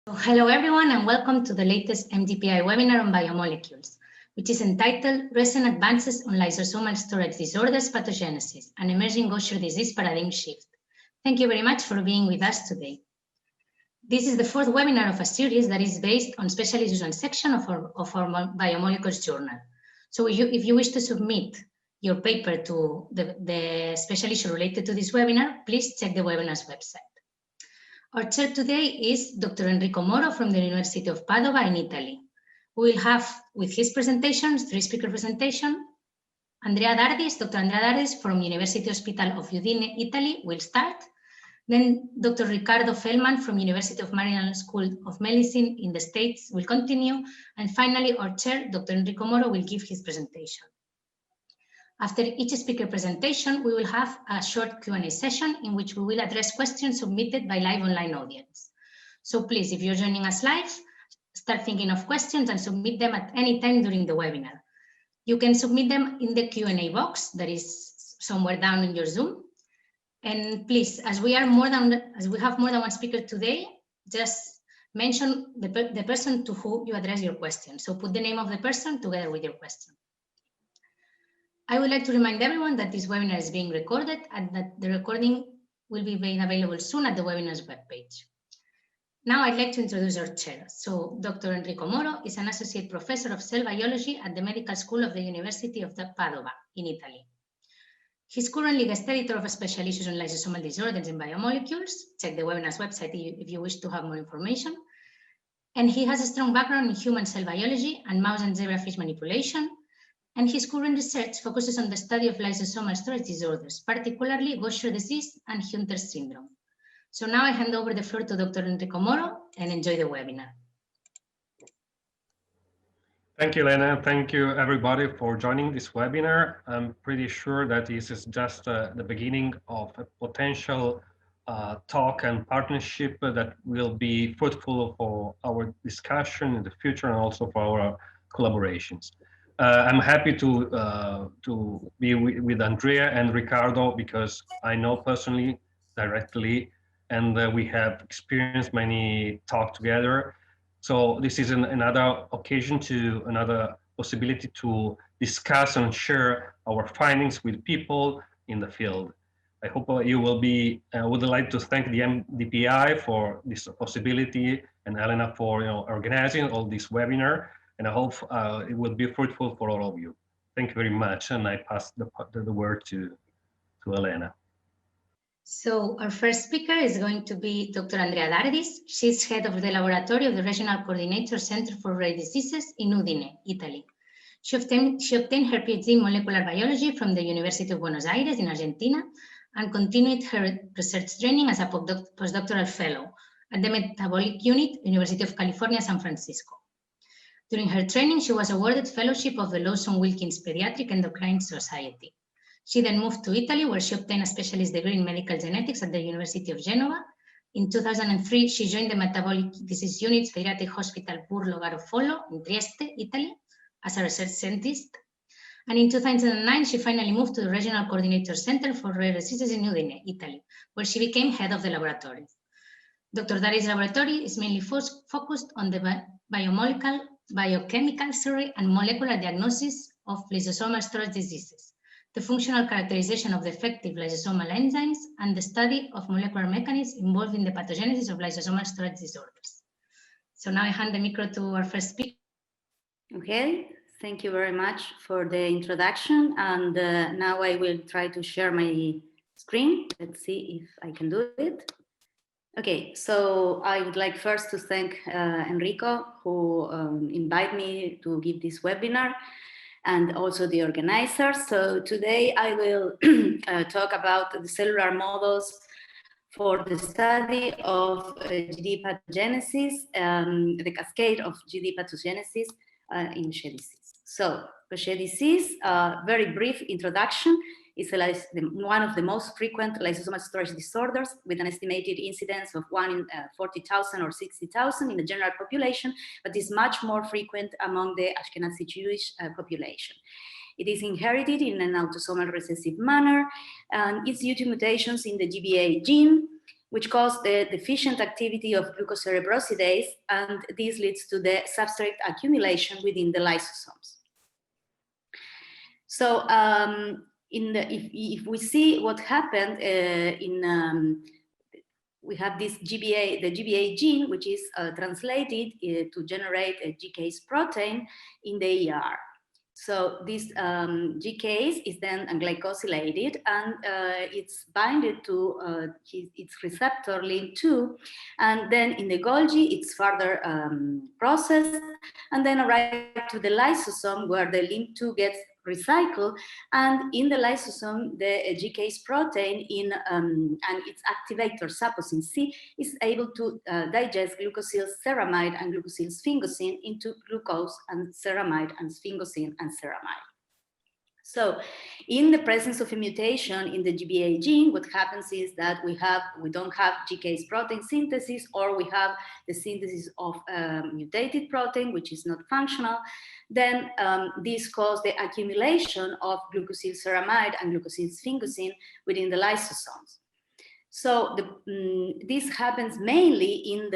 Hello everyone and welcome to the latest MDPI webinar on biomolecules, which is entitled Recent Advances on Lysosomal Storage Disorders Pathogenesis, an Emerging Gaucher Disease Paradigm Shift. Thank you very much for being with us today. This is the fourth webinar of a series that is based on special issues and section of our Biomolecules journal. So if you wish to submit your paper to the special issue related to this webinar, please check the webinar's website. Our chair today is Dr. Enrico Moro from the University of Padova in Italy. We will have, with his presentation, three-speaker presentation. Andrea Dardis, Dr. Andrea Dardis from University Hospital of Udine, Italy, will start. Then Dr. Ricardo Feldman from University of Maryland School of Medicine in the States will continue. And finally, our chair, Dr. Enrico Moro, will give his presentation. After each speaker presentation, we will have a short Q&A session in which we will address questions submitted by live online audience. So please, if you're joining us live, start thinking of questions and submit them at any time during the webinar. You can submit them in the Q&A box that is somewhere down in your Zoom. And please, as we have more than one speaker today, just mention the person to whom you address your question. So put the name of the person together with your question. I would like to remind everyone that this webinar is being recorded and that the recording will be made available soon at the webinar's webpage. Now I'd like to introduce our chair. So Dr. Enrico Moro is an associate professor of cell biology at the Medical School of the University of Padova in Italy. He's currently guest editor of a special issues on lysosomal disorders and biomolecules. Check the webinar's website if you wish to have more information. And he has a strong background in human cell biology and mouse and zebrafish manipulation. And his current research focuses on the study of lysosomal storage disorders, particularly Gaucher disease and Hunter's syndrome. So now I hand over the floor to Dr. Enrico Moro and enjoy the webinar. Thank you, Elena. Thank you, everybody, for joining this webinar. I'm pretty sure that this is just the beginning of a potential talk and partnership that will be fruitful for our discussion in the future and also for our collaborations. I'm happy to be with Andrea and Ricardo because I know personally, directly, and we have experienced many talks together. So this is another occasion another possibility to discuss and share our findings with people in the field. I hope you will be, I would like to thank the MDPI for this possibility and Elena for organizing all this webinar. And I hope it will be fruitful for all of you. Thank you very much. And I pass the word to Elena. So our first speaker is going to be Dr. Andrea Dardis. She's head of the laboratory of the Regional Coordinator Center for Rare Diseases in Udine, Italy. She obtained her PhD in molecular biology from the University of Buenos Aires in Argentina and continued her research training as a postdoctoral fellow at the Metabolic Unit, University of California, San Francisco. During her training, she was awarded fellowship of the Lawson-Wilkins Pediatric Endocrine Society. She then moved to Italy, where she obtained a specialist degree in medical genetics at the University of Genova. In 2003, she joined the Metabolic Disease Unit's Pediatric Hospital Burlo Garofolo in Trieste, Italy, as a research scientist. And in 2009, she finally moved to the Regional Coordinator Center for Rare Diseases in Udine, Italy, where she became head of the laboratory. Dr. Dardis' laboratory is mainly focused on the biochemical and molecular diagnosis of lysosomal storage diseases, the functional characterization of the effective lysosomal enzymes, and the study of molecular mechanisms involved in the pathogenesis of lysosomal storage disorders. So now I hand the micro to our first speaker. Okay, thank you very much for the introduction. And now I will try to share my screen. Let's see if I can do it. Okay, so I would like first to thank Enrico, who invited me to give this webinar, and also the organizers. So today I will talk about the cellular models for the study of GD pathogenesis, the cascade of GD pathogenesis in Gaucher disease. So Gaucher disease, very brief introduction, is one of the most frequent lysosomal storage disorders with an estimated incidence of 1 in 40,000 or 60,000 in the general population, but is much more frequent among the Ashkenazi Jewish population. It is inherited in an autosomal recessive manner, and it's due to mutations in the GBA gene. which cause the deficient activity of glucocerebrosidase, and this leads to the substrate accumulation within the lysosomes. So if we see what happened we have this GBA, the GBA gene, which is translated to generate a GCase protein in the ER. So this GCase is then glycosylated, and it's binded to its receptor LIMP2, and then in the Golgi it's further processed and then arrived to the lysosome, where the LIMP2 gets recycled, and in the lysosome the GCase protein and its activator saposin C is able to digest glucosylceramide and glucosylsphingosine into glucose and ceramide and sphingosine and ceramide. So in the presence of a mutation in the GBA gene, what happens is that we don't have GCase protein synthesis, or we have the synthesis of mutated protein, which is not functional. Then this causes the accumulation of glucosylceramide and glucosylsphingosine within the lysosomes. So this happens mainly in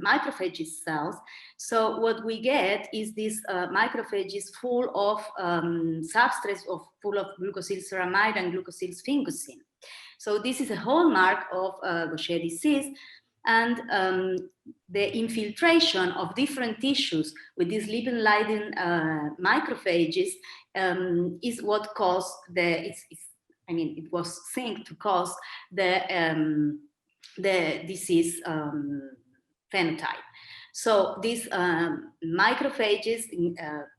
macrophages cells. So what we get is this macrophages full of substrates full of glucosylceramide and glucosylsphingosine. So this is a hallmark of Gaucher disease, and the infiltration of different tissues with these lipid-laden macrophages is what caused it was synced to cause the disease phenotype. So these macrophages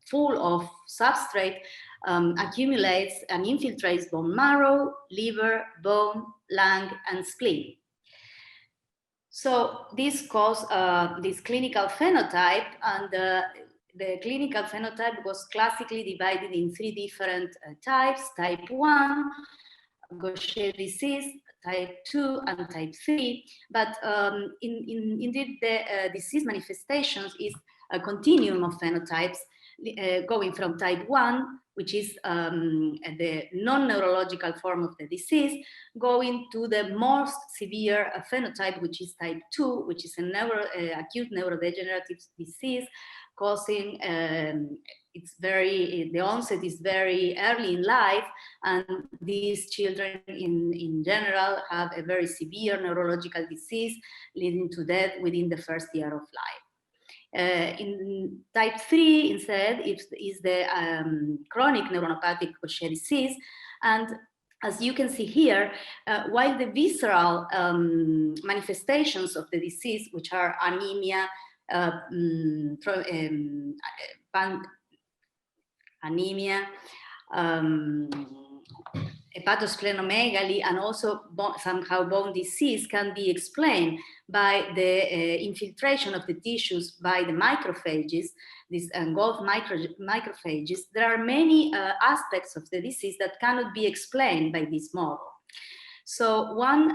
full of substrate accumulates and infiltrates bone marrow, liver, bone, lung, and spleen. So this caused this clinical phenotype, and the clinical phenotype was classically divided in 3 different types: type 1, Gaucher disease, type 2, and type 3. But indeed, the disease manifestations is a continuum of phenotypes, going from type 1, which is the non-neurological form of the disease, going to the most severe phenotype, which is type 2, which is acute neurodegenerative disease, causing the onset is very early in life, and these children in general have a very severe neurological disease leading to death within the first year of life. In type 3 instead is the chronic neuronopathic Gaucher disease, and as you can see here, while the visceral manifestations of the disease, which are anemia, hepatosplenomegaly, and also somehow bone disease, can be explained by the infiltration of the tissues by the macrophages, these engulfed macrophages. There are many aspects of the disease that cannot be explained by this model. So one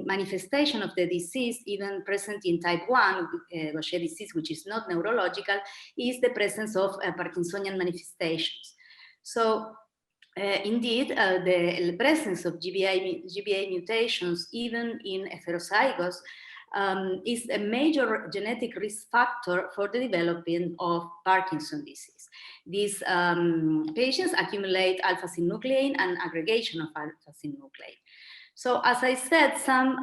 manifestation of the disease, even present in type 1 Gaucher disease, which is not neurological, is the presence of Parkinsonian manifestations. So indeed, the presence of GBA mutations, even in heterozygous, is a major genetic risk factor for the development of Parkinson's disease. These patients accumulate alpha-synuclein and aggregation of alpha-synuclein. So as I said, some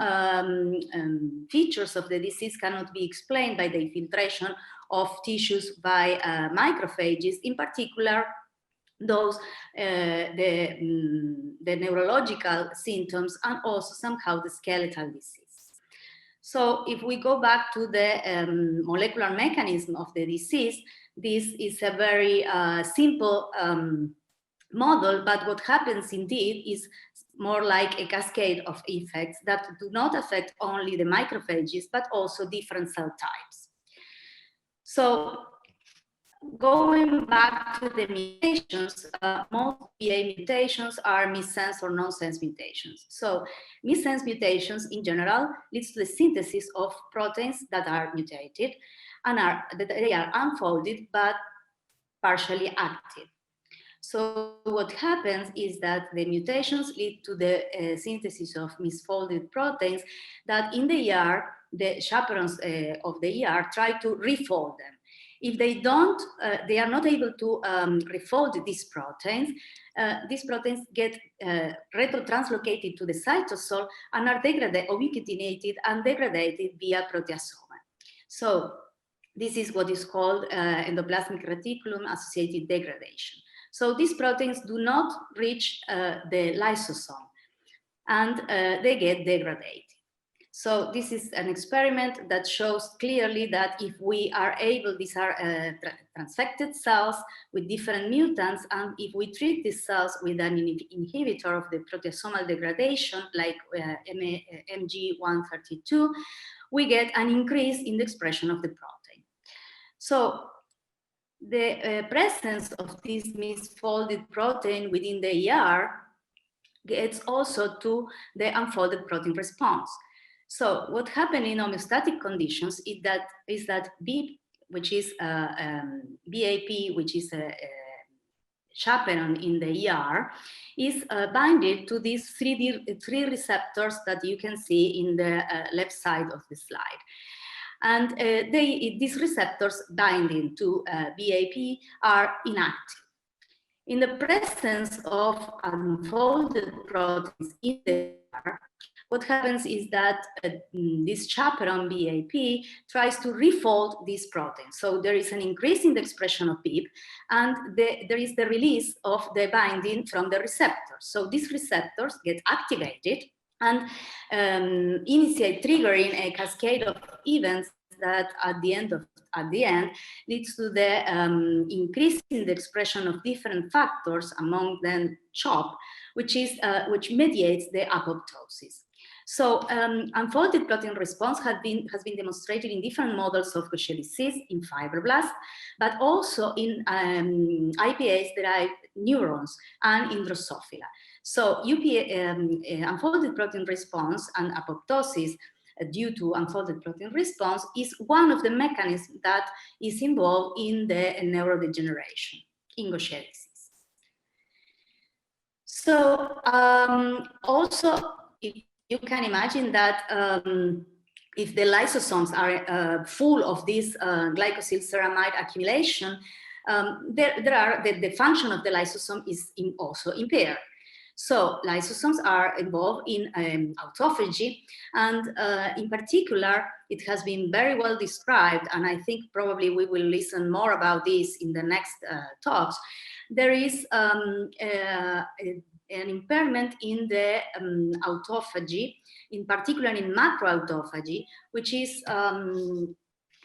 features of the disease cannot be explained by the infiltration of tissues by macrophages, in particular those the neurological symptoms and also somehow the skeletal disease. So if we go back to the molecular mechanism of the disease, this is a very simple model, but what happens indeed is more like a cascade of effects that do not affect only the macrophages, but also different cell types. So going back to the mutations, most GBA mutations are missense or nonsense mutations. So missense mutations in general leads to the synthesis of proteins that are mutated and they are unfolded but partially active. So what happens is that the mutations lead to the synthesis of misfolded proteins that in the ER, the chaperones of the ER try to refold them. If they don't, they are not able to refold these proteins get retrotranslocated to the cytosol and are degraded, ubiquitinated and degraded via proteasoma. So this is what is called endoplasmic reticulum associated degradation. So these proteins do not reach the lysosome and they get degraded. So this is an experiment that shows clearly that if we are able, these are transfected cells with different mutants, and if we treat these cells with an inhibitor of the proteasomal degradation, like MG132, we get an increase in the expression of the protein. So the presence of this misfolded protein within the ER gets also to the unfolded protein response. So what happened in homeostatic conditions is that BIP, which is BAP, which is a chaperone in the ER, is binded to these three receptors that you can see in the left side of the slide. And these receptors binding to BAP are inactive. In the presence of unfolded proteins in the ER, what happens is that this chaperone BAP tries to refold these proteins. So there is an increase in the expression of BIP, and there is the release of the binding from the receptors. So these receptors get activated and initiate triggering a cascade of events that at the end leads to the increase in the expression of different factors, among them CHOP, which mediates the apoptosis. So unfolded protein response has been demonstrated in different models of Gaucher disease in fibroblasts, but also in IPase-derived neurons and in Drosophila. So unfolded protein response and apoptosis due to unfolded protein response is one of the mechanisms that is involved in the neurodegeneration in Gaucher disease. So also, you can imagine that if the lysosomes are full of this glycosylceramide accumulation, the function of the lysosome is also impaired. So lysosomes are involved in autophagy, and in particular, it has been very well described, and I think probably we will listen more about this in the next talks. There is an impairment in the autophagy, in particular in macroautophagy, which is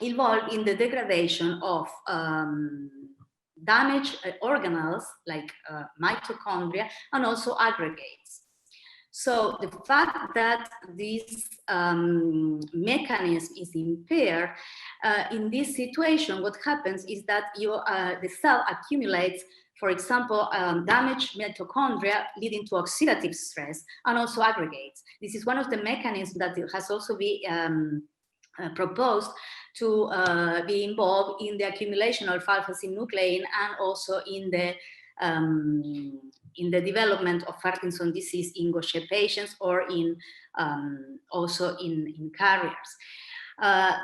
involved in the degradation of damaged organelles like mitochondria and also aggregates. So the fact that this mechanism is impaired, in this situation, what happens is that the cell accumulates, for example, damaged mitochondria leading to oxidative stress and also aggregates. This is one of the mechanisms that has also been proposed to be involved in the accumulation of alpha-synuclein and also in the development of Parkinson's disease in Gaucher patients or in also in carriers.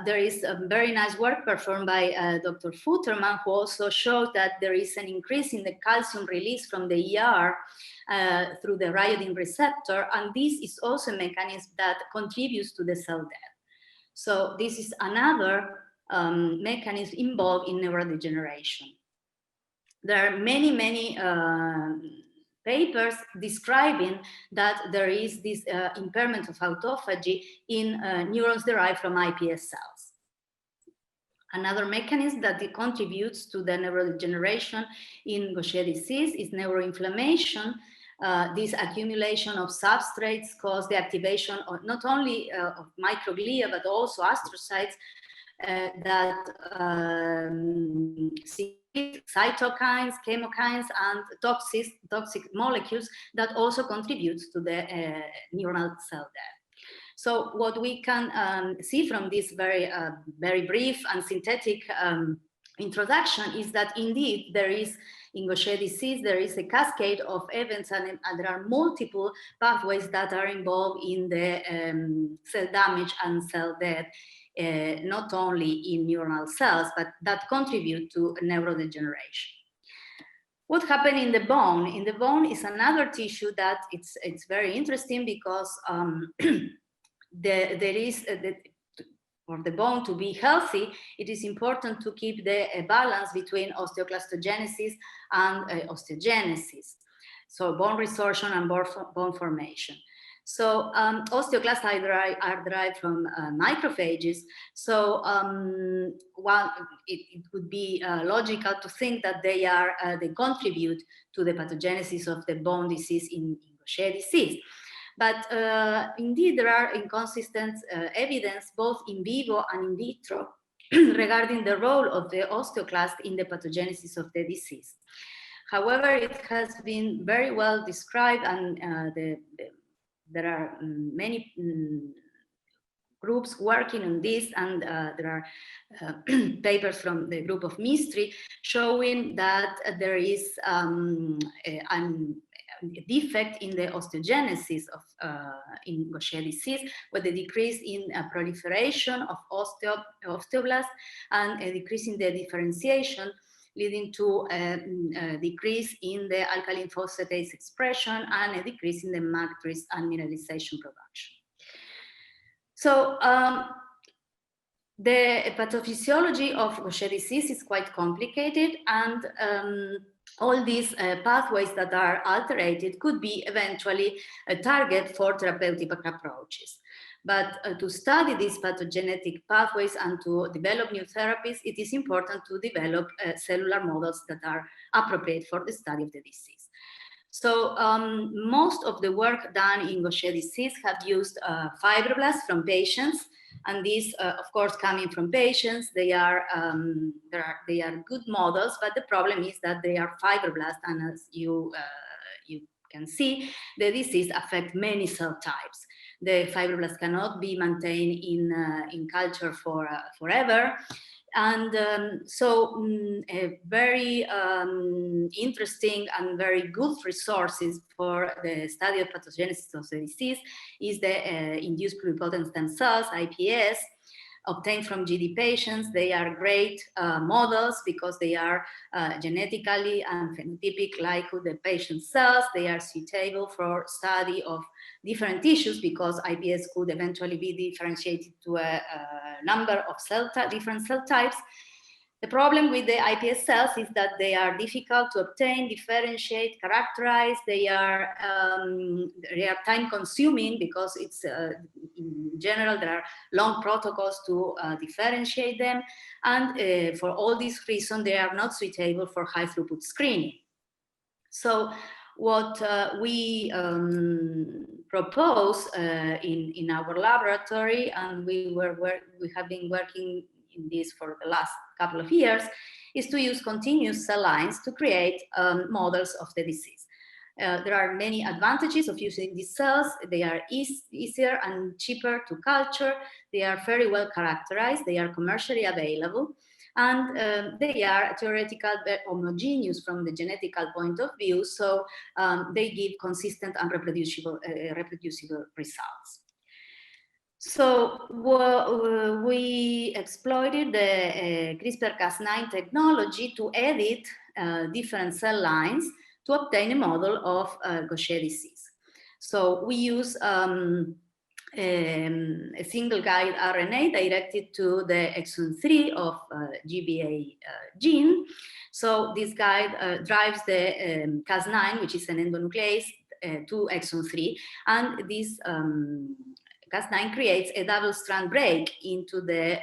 There is a very nice work performed by Dr. Futterman, who also showed that there is an increase in the calcium release from the ER through the rhodopsin receptor, and this is also a mechanism that contributes to the cell death. So this is another mechanism involved in neurodegeneration. There are many papers describing that there is this impairment of autophagy in neurons derived from iPS cells. Another mechanism that contributes to the neurodegeneration in Gaucher disease is neuroinflammation. This accumulation of substrates cause the activation of not only of microglia, but also astrocytes that secrete cytokines, chemokines, and toxic molecules that also contributes to the neuronal cell death. So what we can see from this very brief and synthetic introduction is that indeed there is in Gaucher disease, there is a cascade of events, and there are multiple pathways that are involved in the cell damage and cell death, not only in neuronal cells, but that contribute to neurodegeneration. What happened in the bone? In the bone is another tissue that it's very interesting because for the bone to be healthy, it is important to keep the balance between osteoclastogenesis and osteogenesis. So bone resorption and bone formation. So osteoclasts are derived from macrophages. So it would be logical to think that they contribute to the pathogenesis of the bone disease in Gaucher disease. But indeed, there are inconsistent evidence both in vivo and in vitro regarding the role of the osteoclast in the pathogenesis of the disease. However, it has been very well described, and there are many groups working on this, and there are papers from the group of Mistry showing that there is a defect in the osteogenesis of in Gaucher disease, with a decrease in proliferation of osteoblasts and a decrease in the differentiation, leading to a decrease in the alkaline phosphatase expression and a decrease in the matrix and mineralization production. So the pathophysiology of Gaucher disease is quite complicated, and all these pathways that are alterated could be eventually a target for therapeutic approaches. But to study these pathogenetic pathways and to develop new therapies, it is important to develop cellular models that are appropriate for the study of the disease. So most of the work done in Gaucher disease have used fibroblasts from patients, and these, of course, coming from patients, they are good models, but the problem is that they are fibroblasts, and as you can see, the disease affects many cell types. The fibroblasts cannot be maintained in culture forever. And so a very interesting and very good resources for the study of pathogenesis of the disease is the induced pluripotent stem cells, IPS, obtained from GD patients. They are great models because they are genetically and phenotypic like the patient cells. They are suitable for study of different tissues because IPS could eventually be differentiated to a number of different cell types. The problem with the iPS cells is that they are difficult to obtain, differentiate, characterize. They are time consuming because it's in general there are long protocols to differentiate them, and for all these reasons they are not suitable for high throughput screening. So what we propose in our laboratory, and we have been working in this for the last couple of years, is to use continuous cell lines to create models of the disease. There are many advantages of using these cells. They are easier and cheaper to culture. They are very well characterized. They are commercially available. And they are theoretical but homogeneous from the genetical point of view, so they give consistent and reproducible results. So we exploited the CRISPR-Cas9 technology to edit different cell lines to obtain a model of Gaucher disease. So we use a single guide RNA directed to the exon 3 of GBA gene. So this guide drives the Cas9, which is an endonuclease, to exon 3, and this Cas9 creates a double strand break into the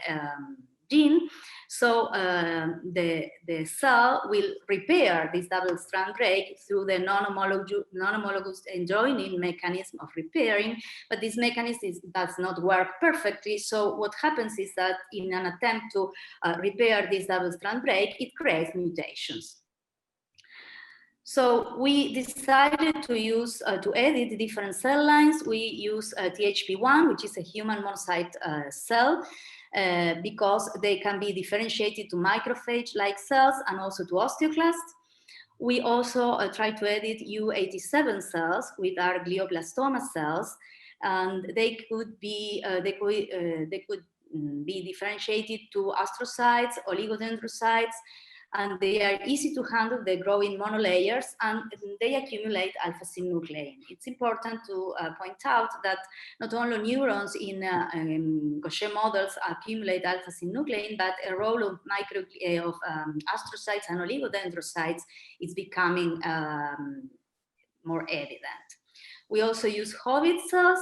gene. So the cell will repair this double strand break through the non-homologous enjoining mechanism of repairing, but this mechanism does not work perfectly. So what happens is that in an attempt to repair this double strand break, it creates mutations. So we decided to use, to edit different cell lines. We use THP1, which is a human monocyte cell, because they can be differentiated to macrophage-like cells and also to osteoclasts. We also try to edit U87 cells, which are glioblastoma cells, and they could be differentiated to astrocytes, oligodendrocytes, and they are easy to handle. They grow in monolayers and they accumulate alpha-synuclein. It's important to point out that not only neurons in Gaucher models accumulate alpha-synuclein, but a role of astrocytes and oligodendrocytes is becoming more evident. We also use Hobbit cells,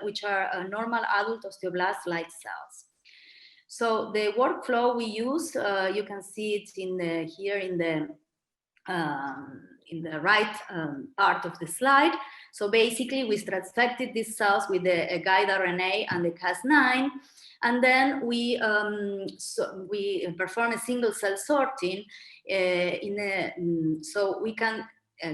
which are normal adult osteoblast-like cells. So the workflow we use, you can see it here in the right part of the slide. So basically, we transfected these cells with a guide RNA and the Cas9, and then we perform a single cell sorting so we can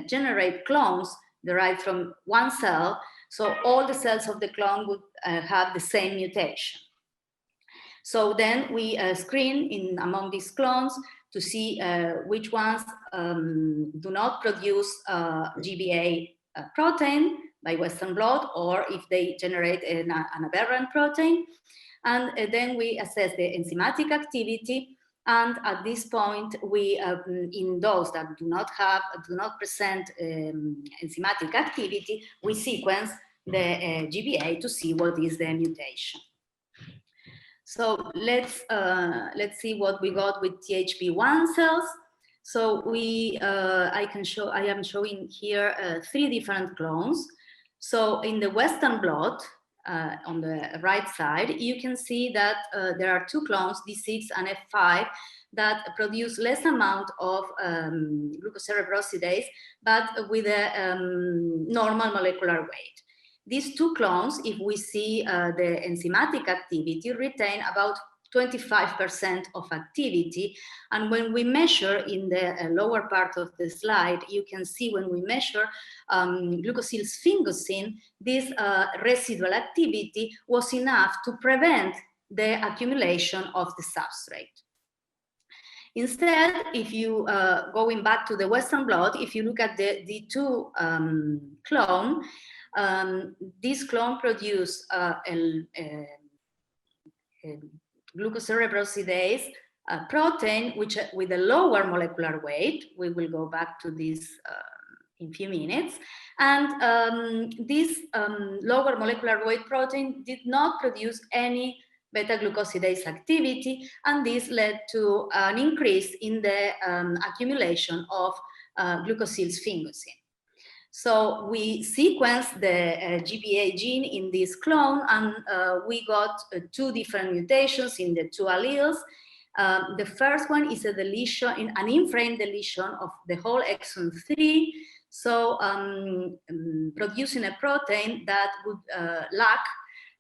generate clones derived from one cell. So all the cells of the clone would have the same mutation. So then we screen among these clones to see which ones do not produce GBA protein by Western blot, or if they generate an aberrant protein. And then we assess the enzymatic activity. And at this point, we in those that do not present enzymatic activity, we sequence the GBA to see what is the mutation. So let's see what we got with THP1 cells. So I am showing here 3 different clones. So in the Western blot, on the right side, you can see that there are 2 clones, D6 and F5, that produce less amount of glucocerebrosidase, but with a normal molecular weight. These 2 clones, if we see the enzymatic activity, retain about 25% of activity. And when we measure in the lower part of the slide, you can see when we measure glucosylsphingosine, this residual activity was enough to prevent the accumulation of the substrate. Instead, if you, going back to the Western blot, if you look at the D2 clone, this clone produces glucocerebrosidase protein, which with a lower molecular weight. We will go back to this in a few minutes. And this lower molecular weight protein did not produce any beta-glucosidase activity, and this led to an increase in the accumulation of glucosylsphingosine. So we sequenced the GBA gene in this clone, and we got 2 different mutations in the 2 alleles. The first one is a deletion, an in-frame deletion of the whole exon 3, so producing a protein that would lack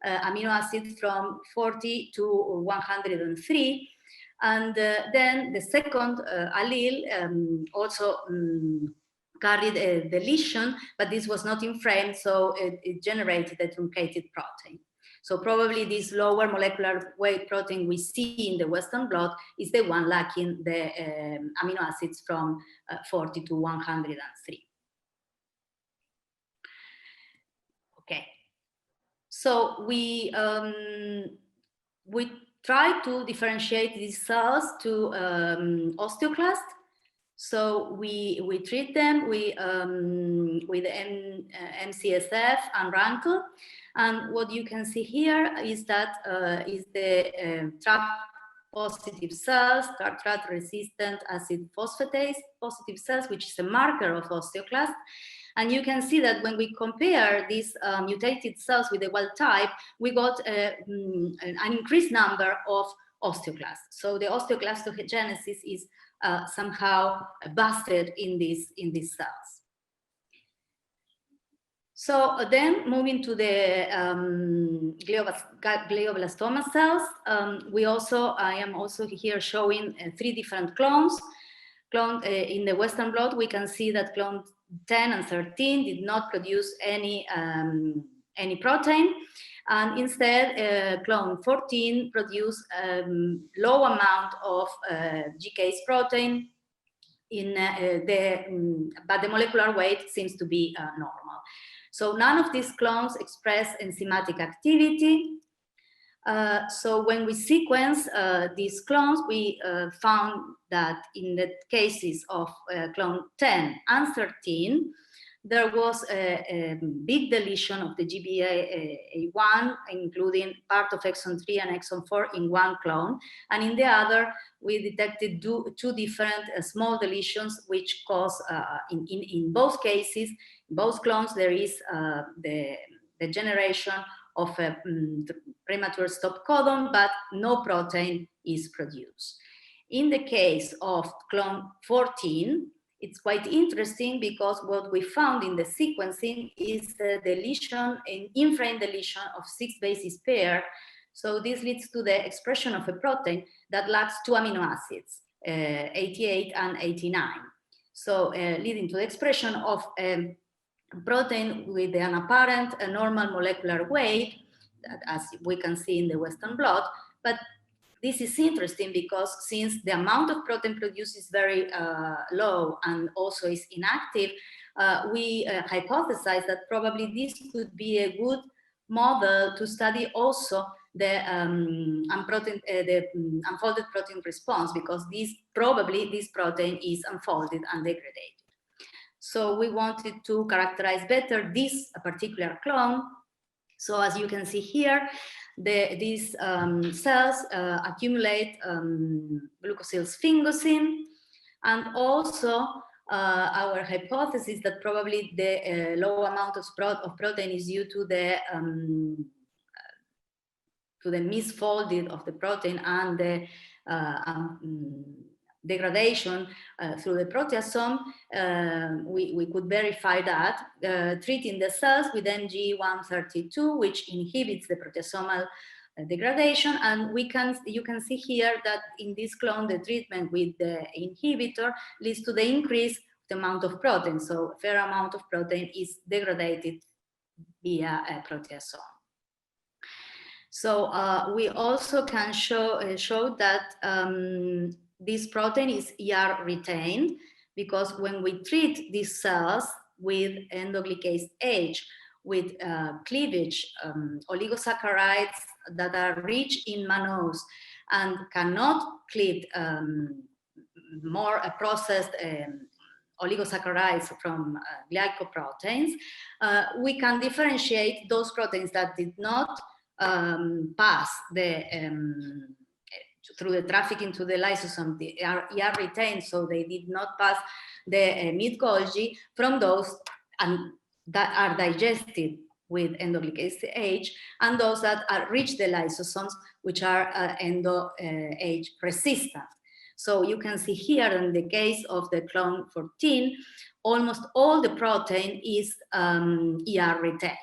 amino acids from 40 to 103. And then the second allele also carried a deletion, but this was not in frame, so it generated a truncated protein. So probably this lower molecular weight protein we see in the Western blot is the one lacking the amino acids from 40 to 103. Okay, so we try to differentiate these cells to osteoclasts. So we treat them with MCSF and Rankel, and what you can see here is that is the TRAP-positive cells, TRAP-resistant acid phosphatase positive cells, which is a marker of osteoclast. And you can see that when we compare these mutated cells with the wild type, we got an increased number of osteoclasts. So the osteoclastogenesis is somehow busted in these cells. So then moving to the glioblastoma cells, I am also here showing 3 different clones. In the Western blot, we can see that clone 10 and 13 did not produce any protein. And instead, clone 14 produced low amount of GCase protein but the molecular weight seems to be normal. So none of these clones express enzymatic activity. So when we sequence these clones, we found that in the cases of clone 10 and 13, there was a big deletion of the GBA1, including part of exon 3 and exon 4 in one clone. And in the other, we detected two different small deletions, which cause, in both cases, in both clones, there is the generation of a premature stop codon, but no protein is produced. In the case of clone 14, it's quite interesting because what we found in the sequencing is the deletion, an in-frame deletion of 6 bases pair. So this leads to the expression of a protein that lacks 2 amino acids, 88 and 89. So leading to the expression of a protein with an apparent normal molecular weight, as we can see in the Western blot. But this is interesting because since the amount of protein produced is very low and also is inactive, we hypothesize that probably this could be a good model to study also the unfolded protein response, because this protein is unfolded and degraded. So we wanted to characterize better this particular clone. So as you can see here, these cells accumulate glucosylsphingosine, and also our hypothesis that probably the low amount of protein is due to the misfolded of the protein and the degradation through the proteasome. We could verify that treating the cells with NG132, which inhibits the proteasomal degradation, and you can see here that in this clone the treatment with the inhibitor leads to the increase of the amount of protein. So a fair amount of protein is degraded via a proteasome. So we also can show that this protein is ER retained, because when we treat these cells with endoglycase H, with cleavage oligosaccharides that are rich in mannose and cannot cleave more processed oligosaccharides from glycoproteins, we can differentiate those proteins that did not pass through the trafficking to the lysosome, they are retained, so they did not pass the mid-Golgi, from those that are digested with endoglycase H, and those that reach the lysosomes, which are endo-H resistant. So you can see here in the case of the clone 14, almost all the protein is ER retained.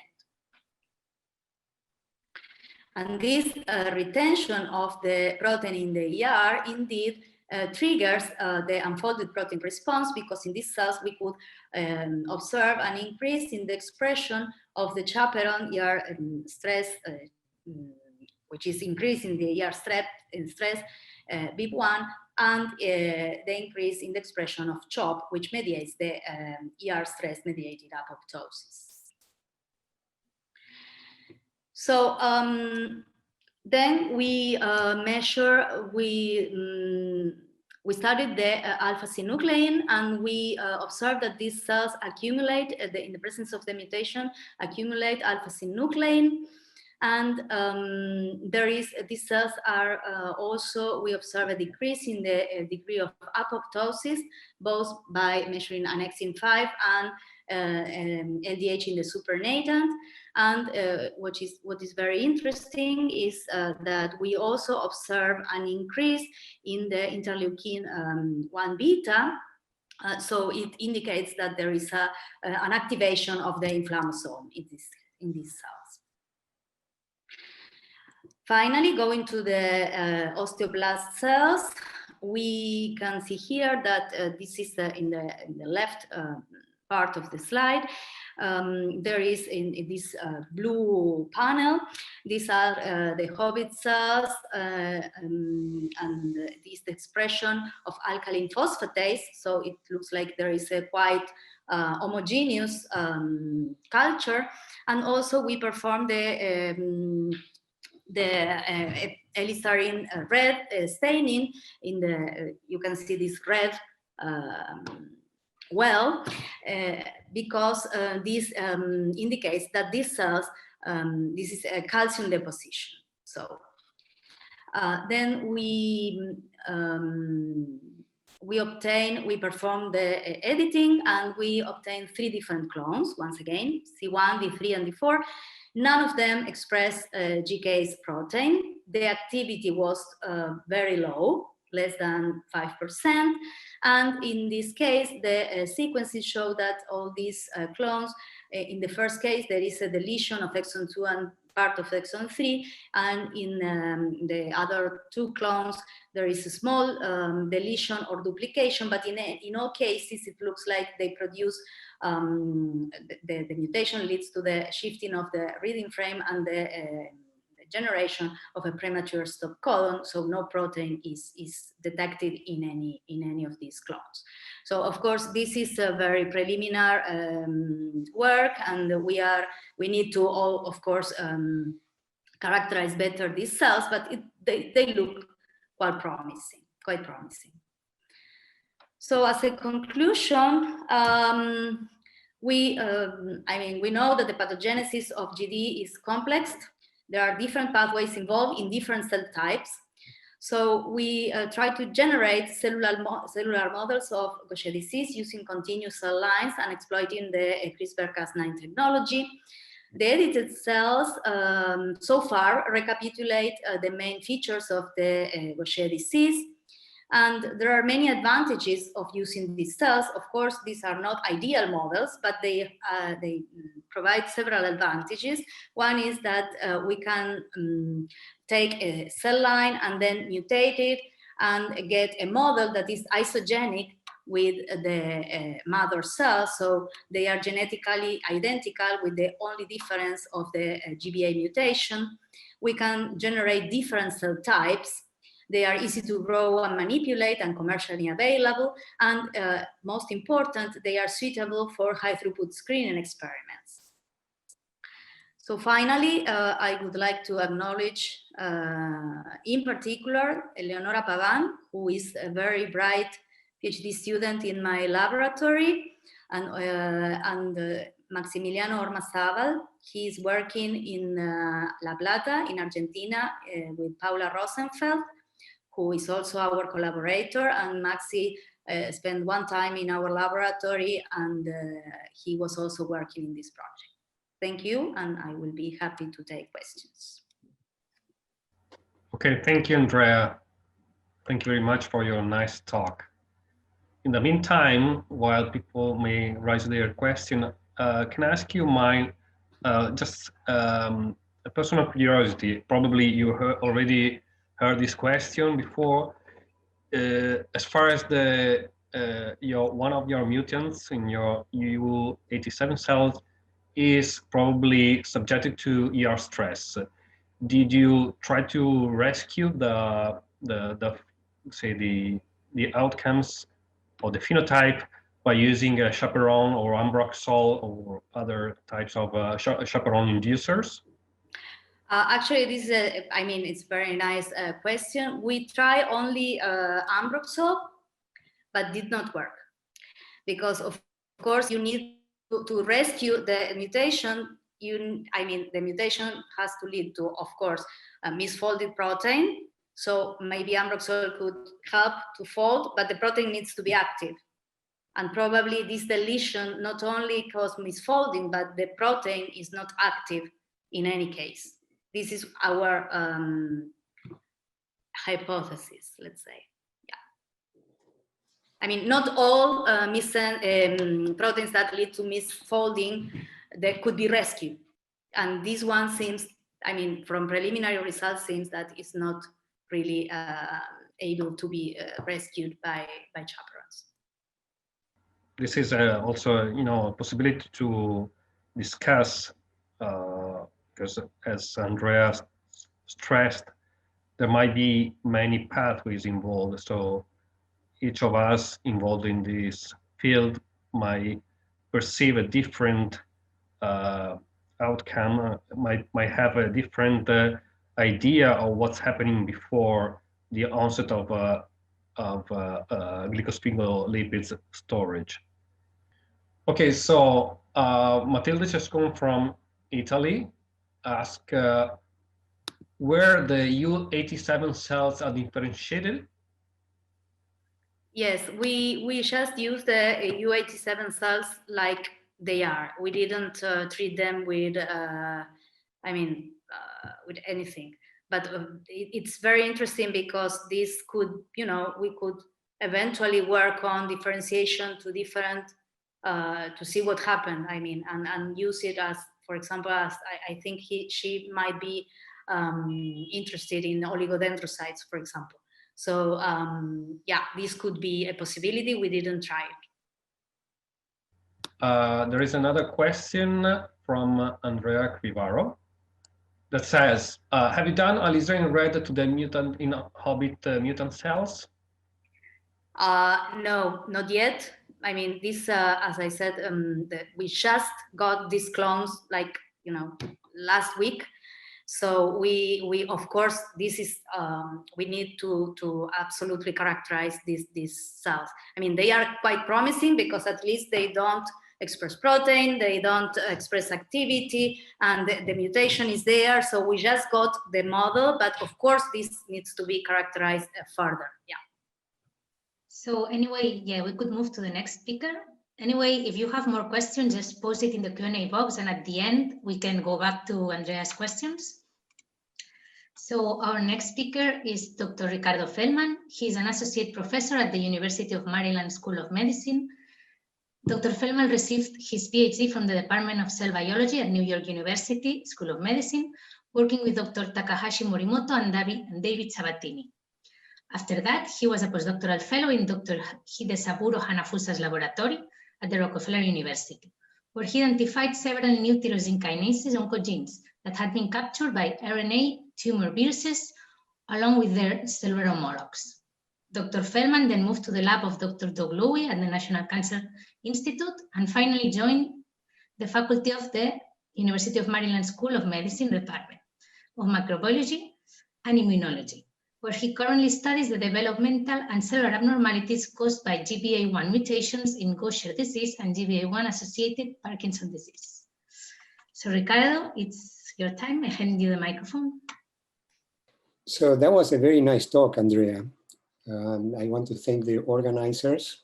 And this retention of the protein in the ER indeed triggers the unfolded protein response, because in these cells we could observe an increase in the expression of the chaperone ER stress, which is increasing the ER stress BIP1, and the increase in the expression of CHOP, which mediates the ER stress mediated apoptosis. So then we we studied the alpha-synuclein, and we observed that these cells accumulate, in the presence of the mutation, accumulate alpha-synuclein. And these cells are also, we observe a decrease in the degree of apoptosis, both by measuring annexin 5 and LDH in the supernatant. And what is very interesting is that we also observe an increase in the interleukin 1 beta. So it indicates that there is an activation of the inflammasome in these cells. Finally, going to the osteoblast cells, we can see here that this is in the left part of the slide. There is in this blue panel, these are the Hobbit cells, and this is the expression of alkaline phosphatase. So it looks like there is a quite homogeneous culture. And also we perform the elystyrene red staining in the, you can see this red well, because this indicates that these cells, this is a calcium deposition. So then we perform the editing, and we obtain 3 different clones, once again, C1, D3, and D4. None of them express GCase protein. The activity was very low, less than 5%. And in this case, the sequences show that all these clones, in the first case, there is a deletion of exon 2 and part of exon 3. And in the other 2 clones, there is a small deletion or duplication, but in all cases, it looks like they produce, the mutation leads to the shifting of the reading frame and the generation of a premature stop codon, so no protein is detected in any of these clones. So of course this is a very preliminary work, and we need to all, of course, characterize better these cells, but they look quite promising. So as a conclusion, we know that the pathogenesis of GD is complex. There are different pathways involved in different cell types. So we try to generate cellular models of Gaucher disease using continuous cell lines and exploiting the CRISPR-Cas9 technology. The edited cells so far recapitulate the main features of the Gaucher disease. And there are many advantages of using these cells. Of course, these are not ideal models, but they provide several advantages. One is that we can take a cell line and then mutate it and get a model that is isogenic with the mother cell. So they are genetically identical with the only difference of the GBA mutation. We can generate different cell types. They are easy to grow and manipulate and commercially available. And most important, they are suitable for high throughput screening experiments. So finally, I would like to acknowledge in particular, Eleonora Pavan, who is a very bright PhD student in my laboratory, and Maximiliano Ormazábal. He is working in La Plata in Argentina with Paula Rosenfeld, who is also our collaborator, and Maxi spent one time in our laboratory, and he was also working in this project. Thank you, and I will be happy to take questions. Okay, thank you, Andrea. Thank you very much for your nice talk. In the meantime, while people may raise their question, can I ask you mine, just a personal curiosity? Probably you already heard this question before. As far as the one of your mutants in your U87 cells is probably subjected to ER stress, did you try to rescue the outcomes or the phenotype by using a chaperone or ambroxol or other types of chaperone inducers? Actually, this is it's a very nice question. We try only ambroxol, but did not work, because of course you need to rescue the mutation. The mutation has to lead to, of course, a misfolded protein. So maybe ambroxol could help to fold, but the protein needs to be active. And probably this deletion not only causes misfolding, but the protein is not active in any case. This is our hypothesis, let's say. Yeah. Not all proteins that lead to misfolding, they could be rescued. And this one seems, from preliminary results, seems that it's not really able to be rescued by chaperones. This is also, a possibility to discuss, because as Andrea stressed, there might be many pathways involved. So each of us involved in this field might perceive a different outcome, might have a different idea of what's happening before the onset of glycosphingolipids storage. Okay, so Matilde Cescon from Italy asked where the U87 cells are differentiated. Yes, we just use the U87 cells like they are. We didn't treat them with, with anything. But it's very interesting because this could, we could eventually work on differentiation to different, to see what happened. And use it as, for example, as I think she might be interested in oligodendrocytes, for example. So yeah, this could be a possibility. We didn't try it. There is another question from Andrea Crivaro that says, have you done alizarin red to the mutant inhibit mutant cells? No, not yet. This, as I said, we just got these clones like, last week. So we of course, this is, we need to absolutely characterize these cells. They are quite promising because at least they don't express protein, they don't express activity, and the mutation is there. So we just got the model, but of course, this needs to be characterized further. Yeah. So anyway, yeah, we could move to the next speaker. Anyway, if you have more questions, just post it in the Q&A box, and at the end, we can go back to Andrea's questions. So our next speaker is Dr. Ricardo Feldman. He's an associate professor at the University of Maryland School of Medicine. Dr. Feldman received his PhD from the Department of Cell Biology at New York University School of Medicine, working with Dr. Takahashi Morimoto and David Sabatini. After that, he was a postdoctoral fellow in Dr. Hidesaburo Hanafusa's laboratory at the Rockefeller University, where he identified several new tyrosine kinases oncogenes that had been captured by RNA tumor viruses along with their cellular homologs. Dr. Feldman then moved to the lab of Dr. Doug Lowy at the National Cancer Institute and finally joined the faculty of the University of Maryland School of Medicine Department of Microbiology and Immunology, where he currently studies the developmental and cellular abnormalities caused by GBA1 mutations in Gaucher disease and GBA1-associated Parkinson's disease. So Ricardo, it's your time. I hand you the microphone. So that was a very nice talk, Andrea. I want to thank the organizers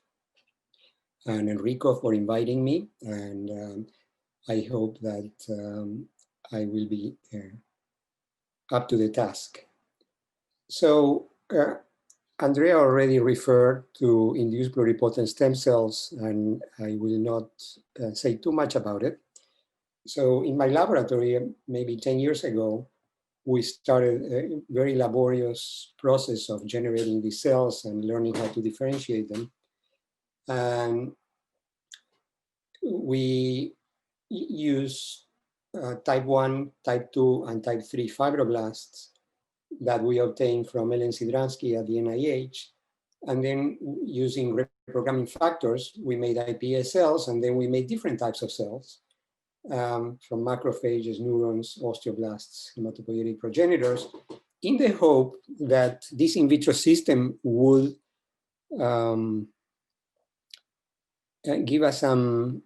and Enrico for inviting me, and I hope that I will be up to the task. So Andrea already referred to induced pluripotent stem cells, and I will not say too much about it. So in my laboratory, maybe 10 years ago, we started a very laborious process of generating these cells and learning how to differentiate them. And we use type 1, type 2, and type 3 fibroblasts that we obtained from Ellen Sidransky at the NIH. And then using reprogramming factors, we made iPS cells, and then we made different types of cells from macrophages, neurons, osteoblasts, hematopoietic progenitors, in the hope that this in vitro system would give us some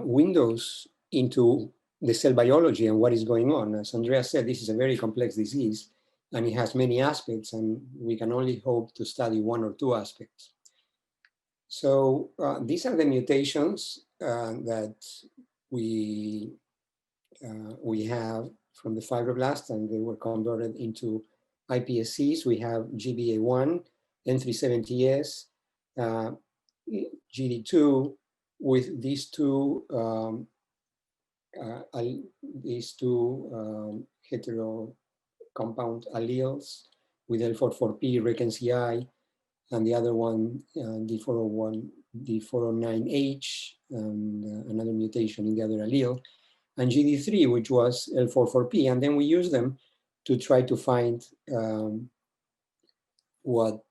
windows into the cell biology and what is going on. As Andrea said, this is a very complex disease, and it has many aspects, and we can only hope to study one or two aspects. So these are the mutations that we have from the fibroblasts, and they were converted into iPSCs. We have GBA1, N370S, GD2, with these two hetero compound alleles with L44P, REC-NCI, and the other one, D401, D409H, and another mutation in the other allele. and GD3, which was L44P. And then we used them to try to find what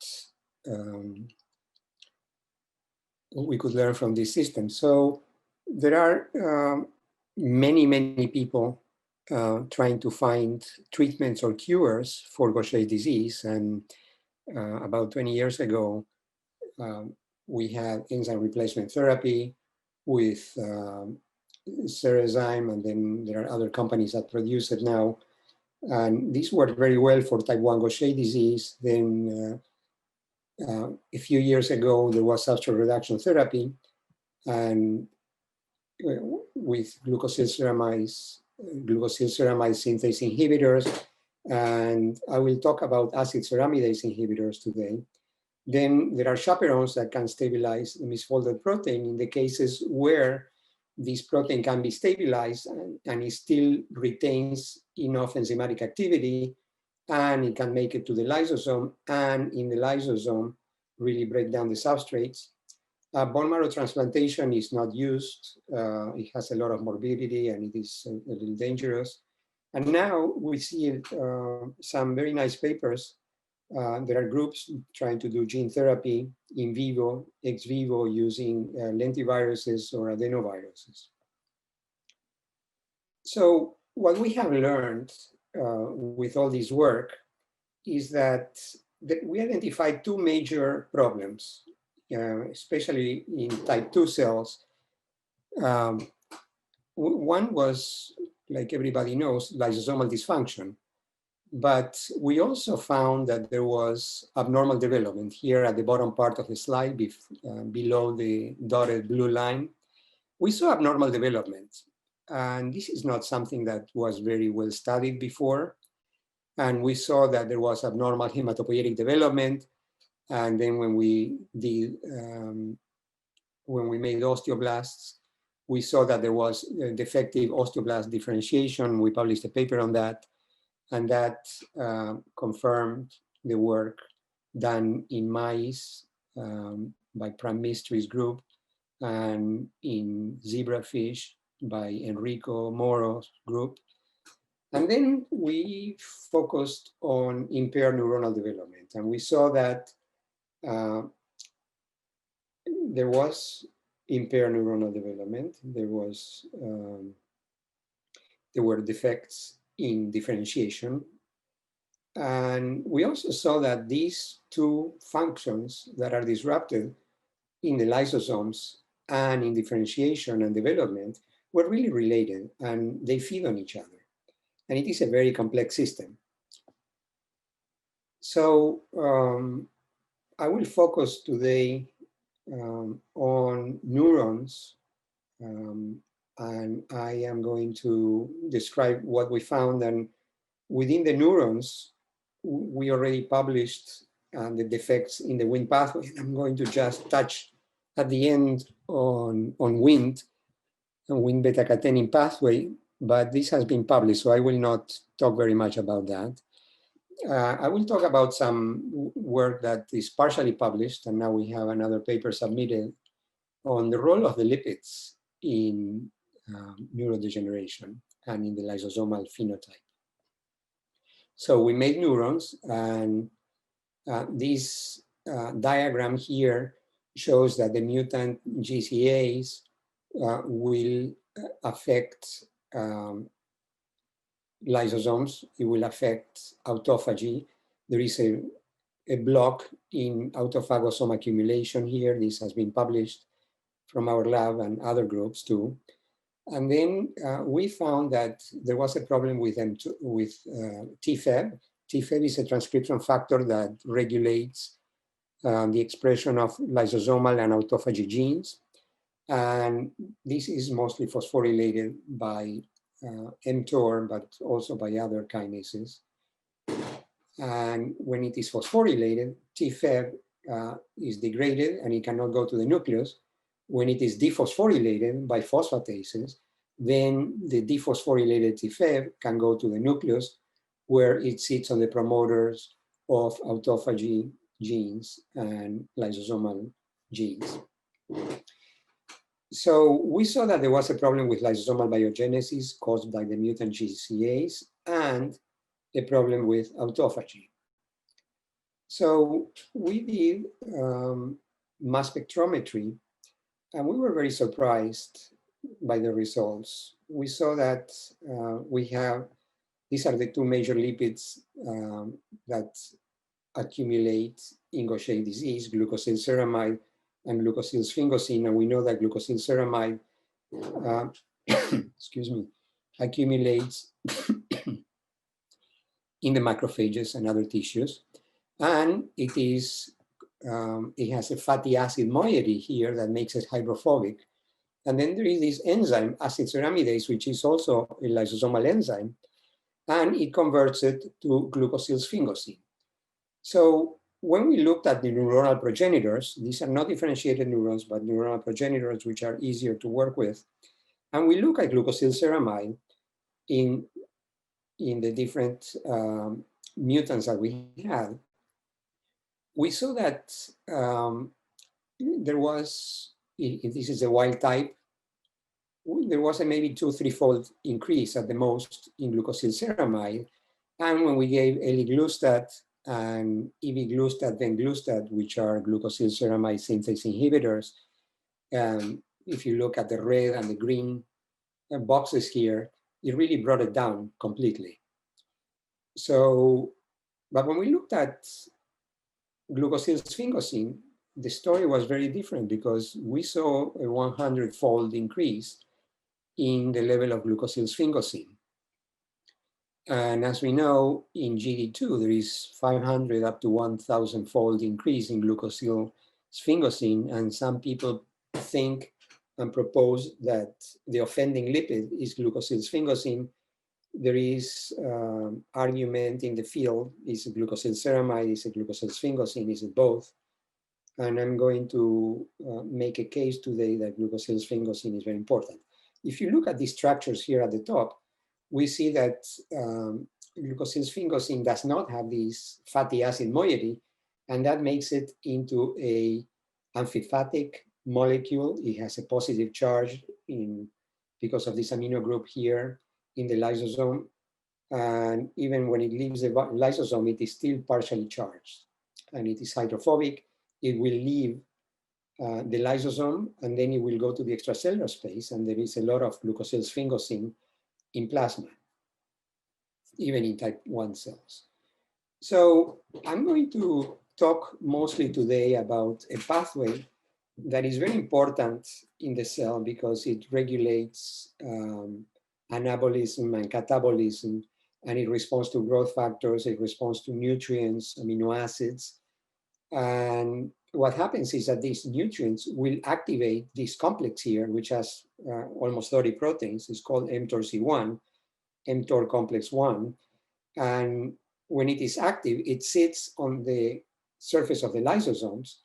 we could learn from this system. So there are many people trying to find treatments or cures for Gaucher disease. And about 20 years ago, we had enzyme replacement therapy with Cerezyme, and then there are other companies that produce it now. And these worked very well for type 1 Gaucher disease. Then a few years ago, there was substrate reduction therapy, and with glucosylceramide synthase inhibitors. And I will talk about acid ceramidase inhibitors today. Then there are chaperones that can stabilize the misfolded protein in the cases where this protein can be stabilized and it still retains enough enzymatic activity, and it can make it to the lysosome, and in the lysosome really break down the substrates. Bone marrow transplantation is not used. It has a lot of morbidity and it is a little dangerous. And now we see some very nice papers. There are groups trying to do gene therapy in vivo, ex vivo, using lentiviruses or adenoviruses. So what we have learned with all this work is that we identified two major problems, especially in type 2 cells. One was, like everybody knows, lysosomal dysfunction. But we also found that there was abnormal development here at the bottom part of the slide, below the dotted blue line. We saw abnormal development. And this is not something that was very well studied before. And we saw that there was abnormal hematopoietic development. And then when we did, when we made osteoblasts, we saw that there was defective osteoblast differentiation. We published a paper on that. And that confirmed the work done in mice by Pram Mistri's group, and in zebrafish by Enrico Moro's group. And then we focused on impaired neuronal development. And we saw that there was impaired neuronal development. There were defects in differentiation. And we also saw that these two functions that are disrupted in the lysosomes and in differentiation and development were really related, and they feed on each other. And it is a very complex system. So I will focus today on neurons, and I am going to describe what we found. And within the neurons, we already published the defects in the Wnt pathway. I'm going to just touch at the end on Wnt and Wnt beta-catenin pathway, but this has been published, so I will not talk very much about that. I will talk about some work that is partially published, and now we have another paper submitted on the role of the lipids in neurodegeneration and in the lysosomal phenotype. So we made neurons, and this diagram here shows that the mutant GCAs will affect lysosomes. It will affect autophagy. There is a block in autophagosome accumulation here. This has been published from our lab and other groups too. And then we found that there was a problem with TFEB. TFEB is a transcription factor that regulates the expression of lysosomal and autophagy genes. And this is mostly phosphorylated by mTOR, but also by other kinases. And when it is phosphorylated, TFEB is degraded and it cannot go to the nucleus. When it is dephosphorylated by phosphatases, then the dephosphorylated TFEB can go to the nucleus, where it sits on the promoters of autophagy genes and lysosomal genes. So we saw that there was a problem with lysosomal biogenesis caused by the mutant GCAs and a problem with autophagy. So we did mass spectrometry, and we were very surprised by the results. We saw that these are the two major lipids that accumulate in Gaucher disease, glucosylceramide and glucosylsphingosine, and we know that glucosylceramide, excuse me, accumulates in the macrophages and other tissues, and it has a fatty acid moiety here that makes it hydrophobic. And then there is this enzyme, acid ceramidase, which is also a lysosomal enzyme, and it converts it to glucosylsphingosine. So when we looked at the neuronal progenitors, these are not differentiated neurons, but neuronal progenitors, which are easier to work with. And we look at glucosylceramide in the different mutants that we had. We saw that there was, if this is a wild type, there was a maybe 2-3-fold increase at the most in glucosylceramide. And when we gave eliglustat and eviglustat, venglustat, which are glucosylceramide synthase inhibitors, if you look at the red and the green boxes here, it really brought it down completely. So, but when we looked at glucosylsphingosine, the story was very different because we saw a 100-fold increase in the level of glucosylsphingosine. And as we know, in GD2, there is 500 up to 1,000-fold increase in glucosylsphingosine, and some people think and propose that the offending lipid is glucosylsphingosine. There is argument in the field, is it glucosylceramide, is it glucosylsphingosine, is it both? And I'm going to make a case today that glucosylsphingosine is very important. If you look at these structures here at the top, we see that glucosylsphingosine does not have this fatty acid moiety, and that makes it into a amphipathic molecule. It has a positive charge because of this amino group here in the lysosome. And even when it leaves the lysosome, it is still partially charged. And it is hydrophobic. It will leave the lysosome, and then it will go to the extracellular space, and there is a lot of glucosylsphingosine in plasma, even in type 1 cells. So I'm going to talk mostly today about a pathway that is very important in the cell because it regulates anabolism and catabolism, and it responds to growth factors, it responds to nutrients, amino acids. And what happens is that these nutrients will activate this complex here, which has almost 30 proteins. It's called mTORC1, mTOR complex 1. And when it is active, it sits on the surface of the lysosomes,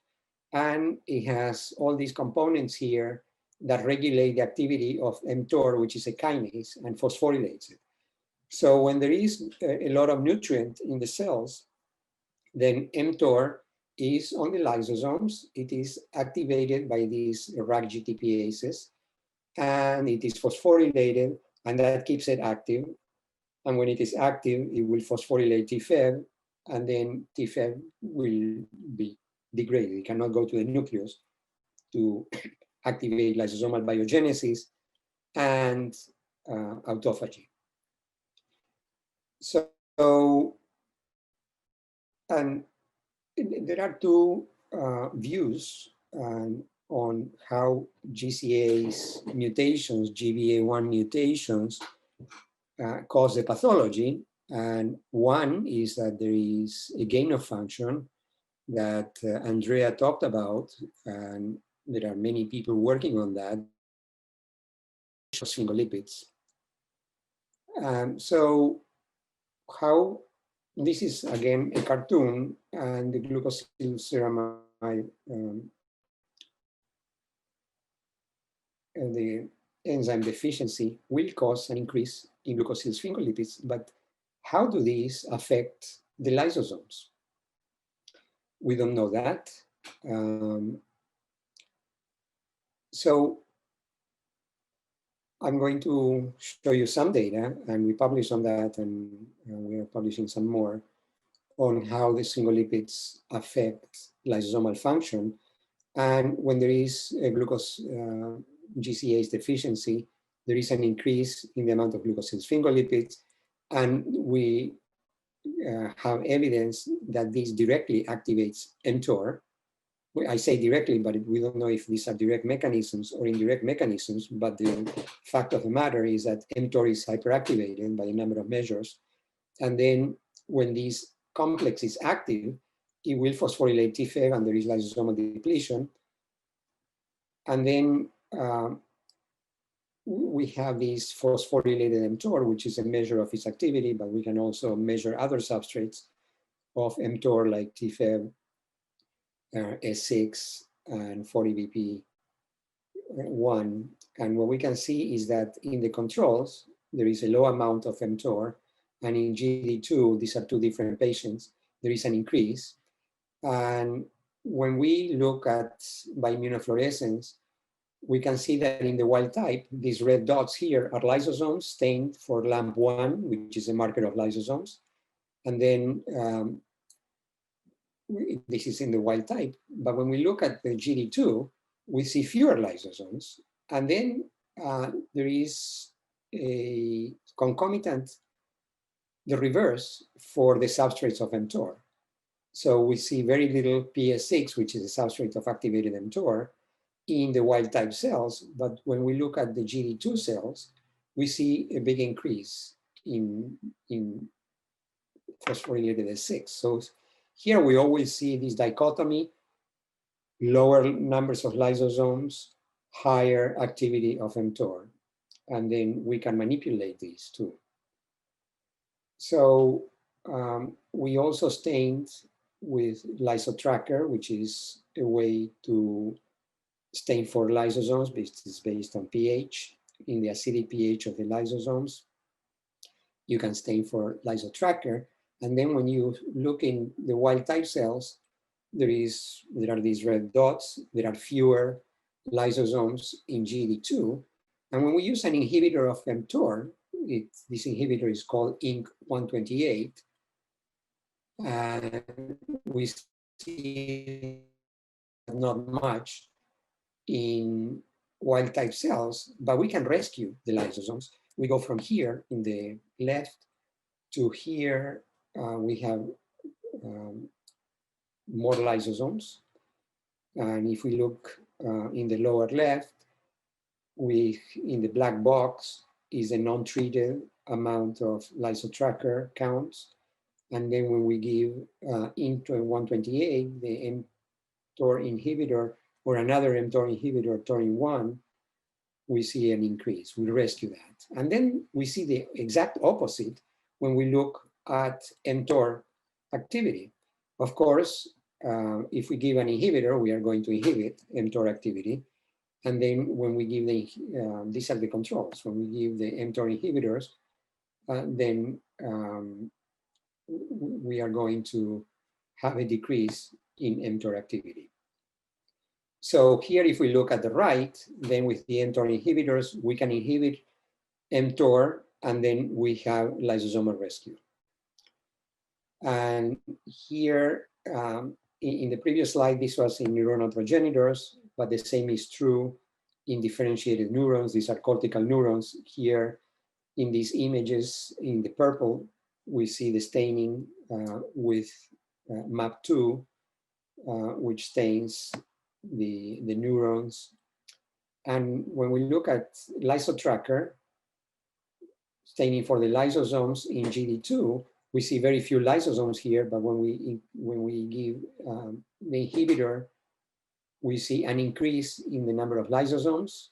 and it has all these components here that regulate the activity of mTOR, which is a kinase, and phosphorylates it. So when there is a lot of nutrient in the cells, then mTOR is on the lysosomes. It is activated by these RAG-GTPases, and it is phosphorylated, and that keeps it active. And when it is active, it will phosphorylate TFEB, and then TFEB will be degraded. It cannot go to the nucleus to activate lysosomal biogenesis and autophagy. So, and there are two views on how GCA's mutations, GBA1 mutations, cause the pathology. And one is that there is a gain of function that Andrea talked about, and there are many people working on that, phospholipids. So how, this is again a cartoon, and the glucosylceramide, the enzyme deficiency will cause an increase in glucosylsphingolipids, but how do these affect the lysosomes? We don't know that. So I'm going to show you some data, and we publish on that, and we are publishing some more on how the single lipids affect lysosomal function. And when there is a glucose GCase deficiency, there is an increase in the amount of glucose phospholipids, and we have evidence that this directly activates mTOR. I say directly, but we don't know if these are direct mechanisms or indirect mechanisms, but the fact of the matter is that mTOR is hyperactivated by a number of measures. And then when this complex is active, it will phosphorylate TFEV and there is lysosomal depletion. And then we have this phosphorylated mTOR, which is a measure of its activity, but we can also measure other substrates of mTOR like TFEV, S6, and 40BP1. And what we can see is that in the controls, there is a low amount of mTOR, and in GD2, these are two different patients, there is an increase. And when we look at by immunofluorescence, we can see that in the wild type, these red dots here are lysosomes stained for LAMP1, which is a marker of lysosomes. And then this is in the wild type. But when we look at the GD2, we see fewer lysosomes. And then there is a concomitant, the reverse for the substrates of mTOR. So we see very little PS6, which is a substrate of activated mTOR, in the wild type cells. But when we look at the GD2 cells, we see a big increase in phosphorylated S6. So here we always see this dichotomy, lower numbers of lysosomes, higher activity of mTOR. And then we can manipulate these too. So we also stained with lysotracker, which is a way to stain for lysosomes, based on pH. In the acidic pH of the lysosomes, you can stain for lysotracker. And then when you look in the wild type cells, there are these red dots. There are fewer lysosomes in GD2. And when we use an inhibitor of mTOR, this inhibitor is called INC128. And we see not much in wild type cells, but we can rescue the lysosomes. We go from here in the left to here, we have more lysosomes. And if we look in the lower left, in the black box is a non-treated amount of lysotracker counts. And then when we give INC128, the mTOR inhibitor, or another mTOR inhibitor, taurine-1, we see an increase. We rescue that. And then we see the exact opposite when we look at mTOR activity. Of course, if we give an inhibitor, we are going to inhibit mTOR activity. And then when we give these are the controls. When we give the mTOR inhibitors, then we are going to have a decrease in mTOR activity. So here, if we look at the right, then with the mTOR inhibitors, we can inhibit mTOR, and then we have lysosomal rescue. And here, in the previous slide, this was in neuronal progenitors, but the same is true in differentiated neurons. These are cortical neurons. Here, in these images, in the purple, we see the staining with MAP2, which stains the neurons. And when we look at lysotracker, staining for the lysosomes in GD2, we see very few lysosomes here, but when we give the inhibitor, we see an increase in the number of lysosomes,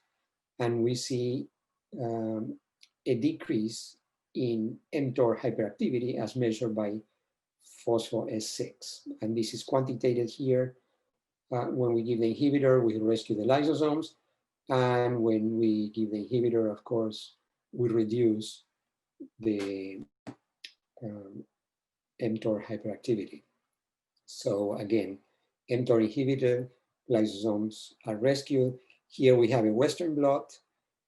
and we see a decrease in mTOR hyperactivity as measured by phospho S6. And this is quantitated here. When we give the inhibitor, we rescue the lysosomes. And when we give the inhibitor, of course, we reduce the mTOR hyperactivity. So again, mTOR inhibited, lysosomes are rescued. Here we have a Western blot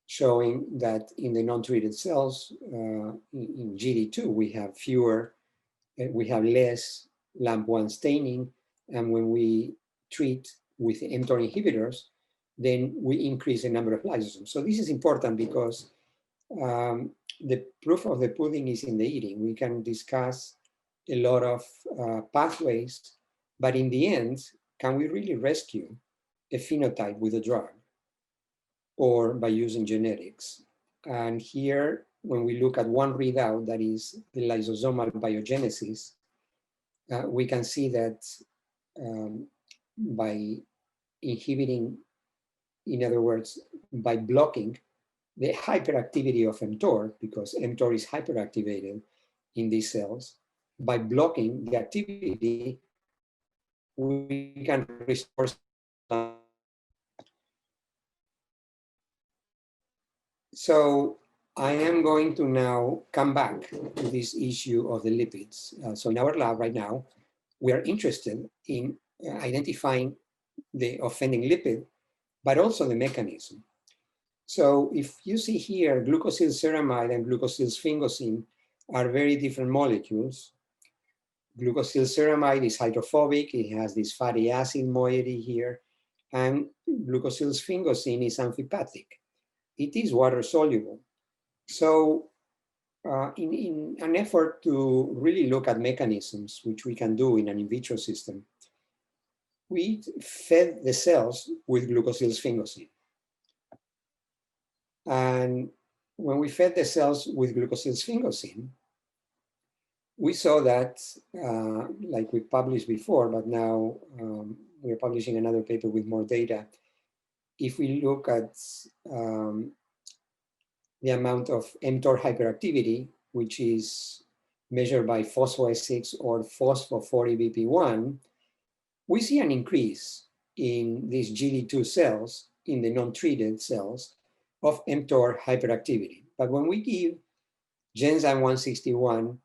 showing that in the non-treated cells, in GD2, we have less LAMP1 staining, and when we treat with mTOR inhibitors, then we increase the number of lysosomes. So this is important because the proof of the pudding is in the eating. We can discuss a lot of pathways, but in the end, can we really rescue a phenotype with a drug or by using genetics? And here, when we look at one readout, that is the lysosomal biogenesis, we can see that by inhibiting, in other words, by blocking the hyperactivity of mTOR, because mTOR is hyperactivated in these cells, by blocking the activity, we can restore. So I am going to now come back to this issue of the lipids. So in our lab right now, we are interested in identifying the offending lipid, but also the mechanism. So if you see here, glucosylceramide and glucosylsphingosine are very different molecules. Glucosylceramide is hydrophobic. It has this fatty acid moiety here. And glucosylsphingosine is amphipathic. It is water soluble. So in an effort to really look at mechanisms, which we can do in an in vitro system, we fed the cells with glucosylsphingosine. And when we fed the cells with glucosylsphingosine, we saw that, like we published before, but now we're publishing another paper with more data. If we look at the amount of mTOR hyperactivity, which is measured by phospho-S6 or phospho-40BP1, we see an increase in these GD2 cells, in the non-treated cells, of mTOR hyperactivity. But when we give Genzyme 161,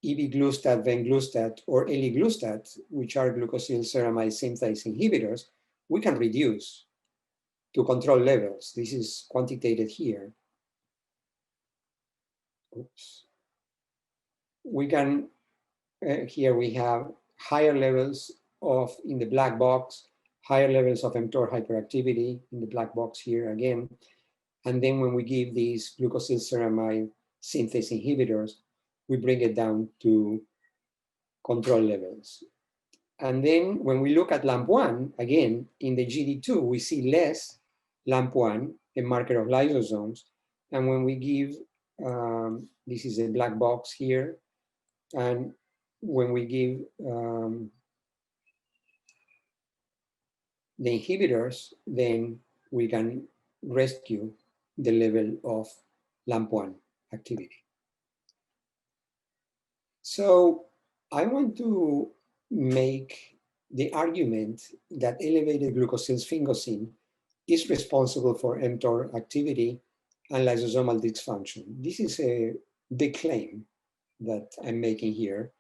ebglustat, venglustat, or eliglustat, which are glucosylceramide synthase inhibitors, we can reduce to control levels. This is quantitated here. Oops. We can, here we have higher levels of, in the black box, higher levels of mTOR hyperactivity in the black box here again. And then when we give these glucosylceramide synthase inhibitors, we bring it down to control levels. And then when we look at LAMP1, again, in the GD2, we see less LAMP1, a marker of lysosomes. And when we give, this is a black box here, and when we give the inhibitors, then we can rescue the level of LAMP1 activity. So I want to make the argument that elevated glucosylsphingosine is responsible for mTOR activity and lysosomal dysfunction. This is a big claim that I'm making here,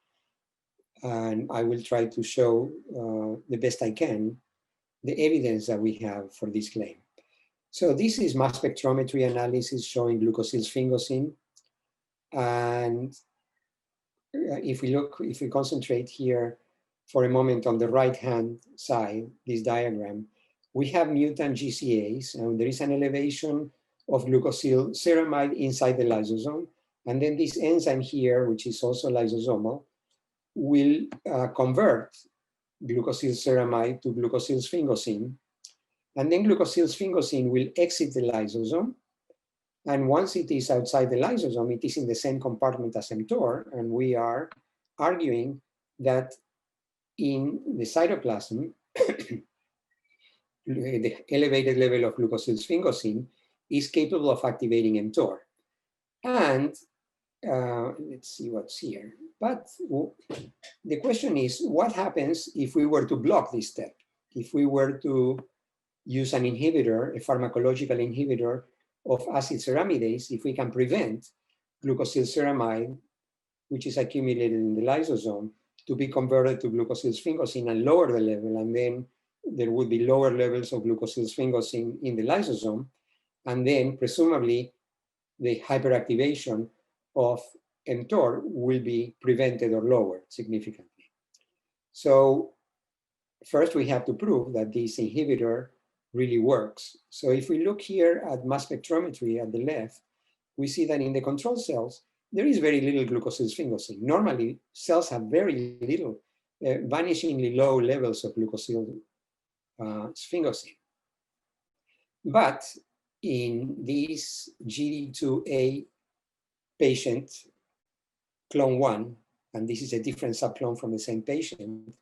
and I will try to show the best I can the evidence that we have for this claim. So this is mass spectrometry analysis showing glucosylsphingosine, and if we concentrate here for a moment on the right-hand side, this diagram, we have mutant GCAs, and there is an elevation of glucosylceramide inside the lysosome. And then this enzyme here, which is also lysosomal, will convert glucosylceramide to glucosylsphingosine. And then glucosylsphingosine will exit the lysosome. And once it is outside the lysosome, it is in the same compartment as mTOR. And we are arguing that in the cytoplasm, the elevated level of glucosylsphingosine is capable of activating mTOR. And let's see what's here. But the question is, what happens if we were to block this step? If we were to use an inhibitor, a pharmacological inhibitor of acid ceramidase, if we can prevent glucosylceramide, which is accumulated in the lysosome, to be converted to glucosylsphingosine and lower the level, and then there would be lower levels of glucosylsphingosine in the lysosome, And then presumably the hyperactivation of mTOR will be prevented or lowered significantly. So first we have to prove that this inhibitor really works. So if we look here at mass spectrometry at the left, we see that in the control cells, there is very little glucosylsphingosine. Normally, cells have very little, vanishingly low levels of glucosylsphingosine. But in this GD2A patient, clone 1, and this is a different subclone from the same patient,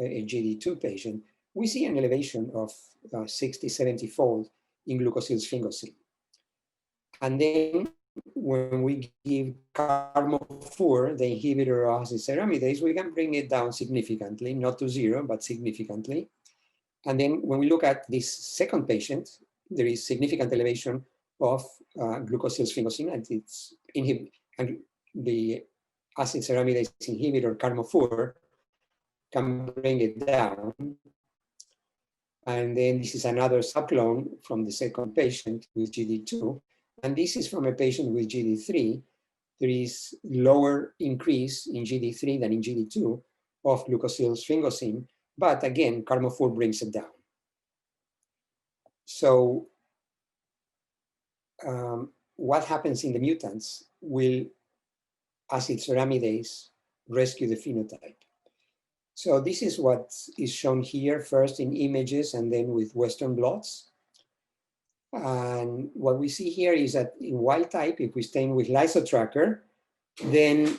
a GD2 patient, we see an elevation of 60, 70-fold in glucosylsphingosine. And then when we give carmofur, the inhibitor of acid ceramidase, we can bring it down significantly, not to 0, but significantly. And then when we look at this second patient, there is significant elevation of glucosylsphingosine, and the acid ceramidase inhibitor carmofur can bring it down. And then this is another subclone from the second patient with GD2. And this is from a patient with GD3. There is lower increase in GD3 than in GD2 of glucosylsphingosine, but again, carmofur brings it down. So what happens in the mutants? Will acid ceramidase rescue the phenotype? So this is what is shown here, first in images and then with Western blots. And what we see here is that in wild type, if we stain with lysotracker, then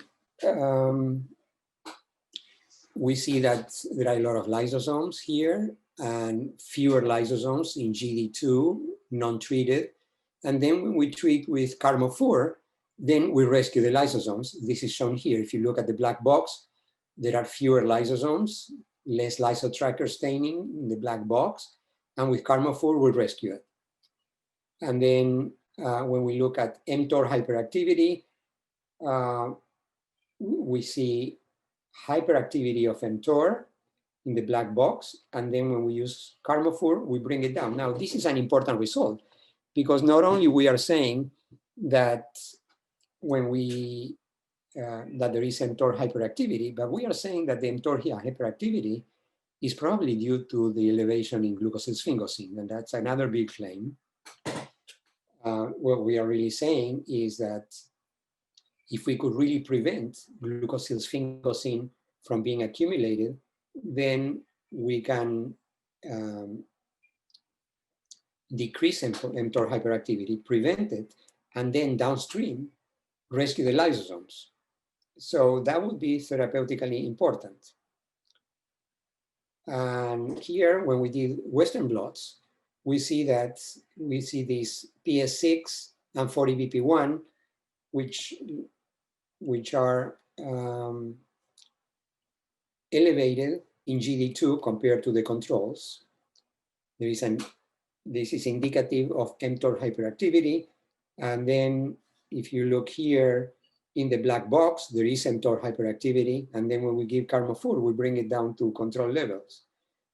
we see that there are a lot of lysosomes here and fewer lysosomes in GD2, non-treated. And then when we treat with carmofur, then we rescue the lysosomes. This is shown here. If you look at the black box, there are fewer lysosomes, less lysotracker staining in the black box. And with carmofur, we rescue it. And then when we look at mTOR hyperactivity, we see hyperactivity of mTOR in the black box. And then when we use carmofur, we bring it down. Now, this is an important result because not only we are saying that when we, that there is mTOR hyperactivity, but we are saying that the mTOR hyperactivity is probably due to the elevation in glucosylsphingosine. And that's another big claim. What we are really saying is that if we could really prevent glucosylsphingosine from being accumulated, then we can decrease mTOR hyperactivity, prevent it, and then downstream rescue the lysosomes. So that would be therapeutically important. And here, when we did Western blots, we see that we see these PS6 and 40BP1, which are elevated in GD2 compared to the controls. This is indicative of mTOR hyperactivity. And then if you look here in the black box, there is mTOR hyperactivity. And then when we give carmofur, we bring it down to control levels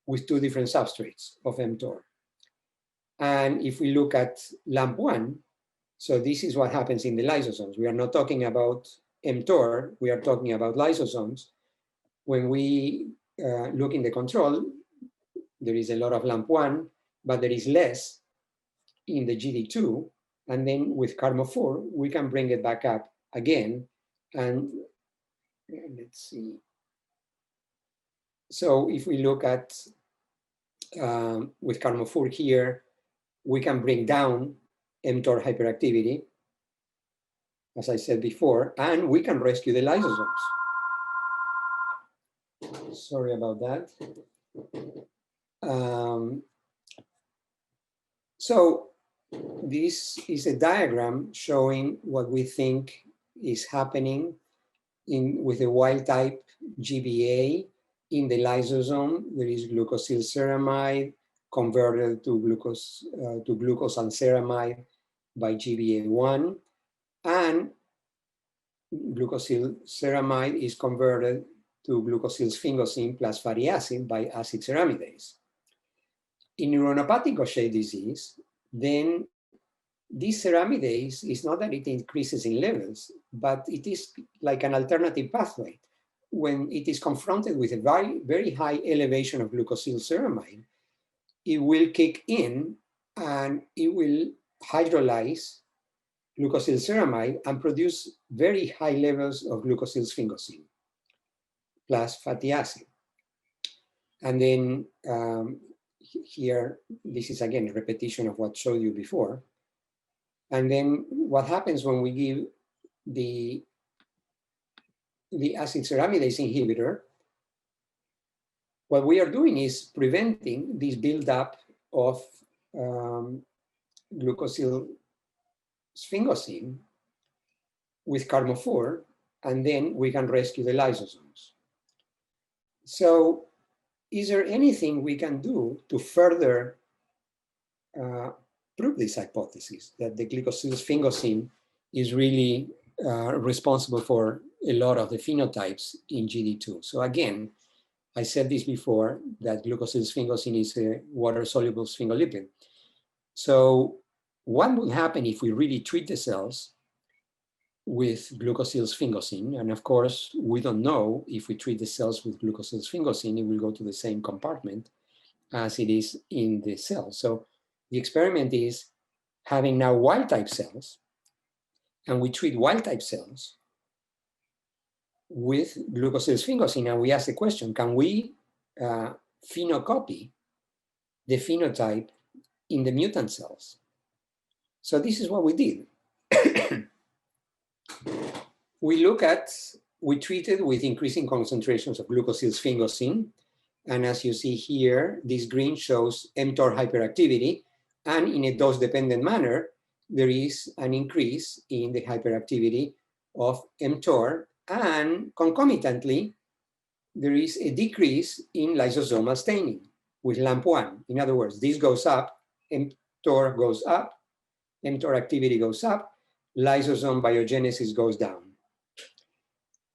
with two different substrates of mTOR. And if we look at LAMP1, so this is what happens in the lysosomes. We are not talking about mTOR, we are talking about lysosomes. When we look in the control, there is a lot of LAMP1, but there is less in the GD2. And then with carmofur, we can bring it back up again. And let's see. So if we look at, with carmofur here, we can bring down mTOR hyperactivity, as I said before, and we can rescue the lysosomes. Sorry about that. So this is a diagram showing what we think is happening with the wild type GBA in the lysosome. There is glucosylceramide converted to glucose and ceramide by GBA1, and glucosylceramide is converted to glucosylsphingosine plus fatty acid by acid ceramidase. In neuronopathic Gaucher disease, then this ceramidase is not that it increases in levels, but it is like an alternative pathway. When it is confronted with a very, very high elevation of glucosylceramide, it will kick in and it will hydrolyze glucosylceramide and produce very high levels of glucosylsphingosine plus fatty acid. And then here, this is again a repetition of what I showed you before. And then what happens when we give the acid ceramidase inhibitor, what we are doing is preventing this buildup of glucosylsphingosine with carbofour, and then we can rescue the lysosomes. So is there anything we can do to further prove this hypothesis that the glucosylsphingosine is really responsible for a lot of the phenotypes in GD2? So again, I said this before, that glucosylsphingosine is a water-soluble sphingolipid. So what would happen if we really treat the cells with glucosylsphingosine? And of course, we don't know if we treat the cells with glucosylsphingosine, it will go to the same compartment as it is in the cell. So the experiment is having now wild-type cells, and we treat wild-type cells with glucosylsphingosine, and we ask the question, can we phenocopy the phenotype in the mutant cells? So this is what we did. We treated with increasing concentrations of glucosylsphingosine, and as you see here, this green shows mTOR hyperactivity, and in a dose-dependent manner, there is an increase in the hyperactivity of mTOR, and concomitantly, there is a decrease in lysosomal staining with LAMP1. In other words, this goes up, mTOR goes up, mTOR activity goes up, lysosome biogenesis goes down.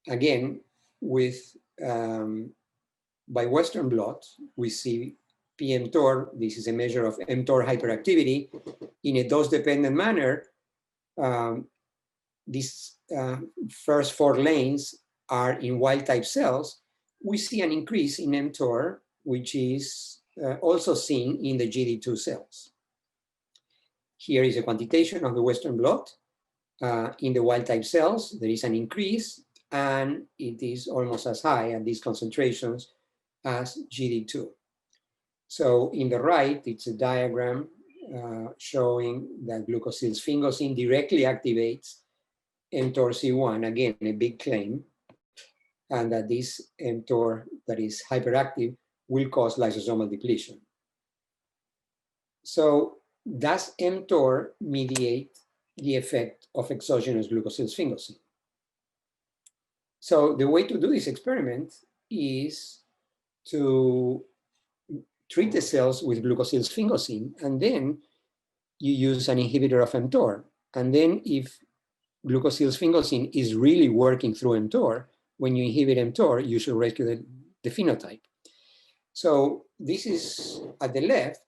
Again, with by Western blot, we see pMTOR. This is a measure of mTOR hyperactivity in a dose-dependent manner. These first 4 lanes are in wild-type cells. We see an increase in mTOR, which is also seen in the GD2 cells. Here is a quantitation of the Western blot. In the wild-type cells, there is an increase, and it is almost as high at these concentrations as GD2. So in the right, it's a diagram showing that glucosylsphingosine directly activates mTOR C1, again, a big claim, and that this mTOR that is hyperactive will cause lysosomal depletion. So does mTOR mediate the effect of exogenous glucosylsphingosine? So the way to do this experiment is to treat the cells with glucosylsphingosine, and then you use an inhibitor of mTOR. And then if glucosylsphingosine is really working through mTOR, when you inhibit mTOR, you should rescue the phenotype. So this is at the left.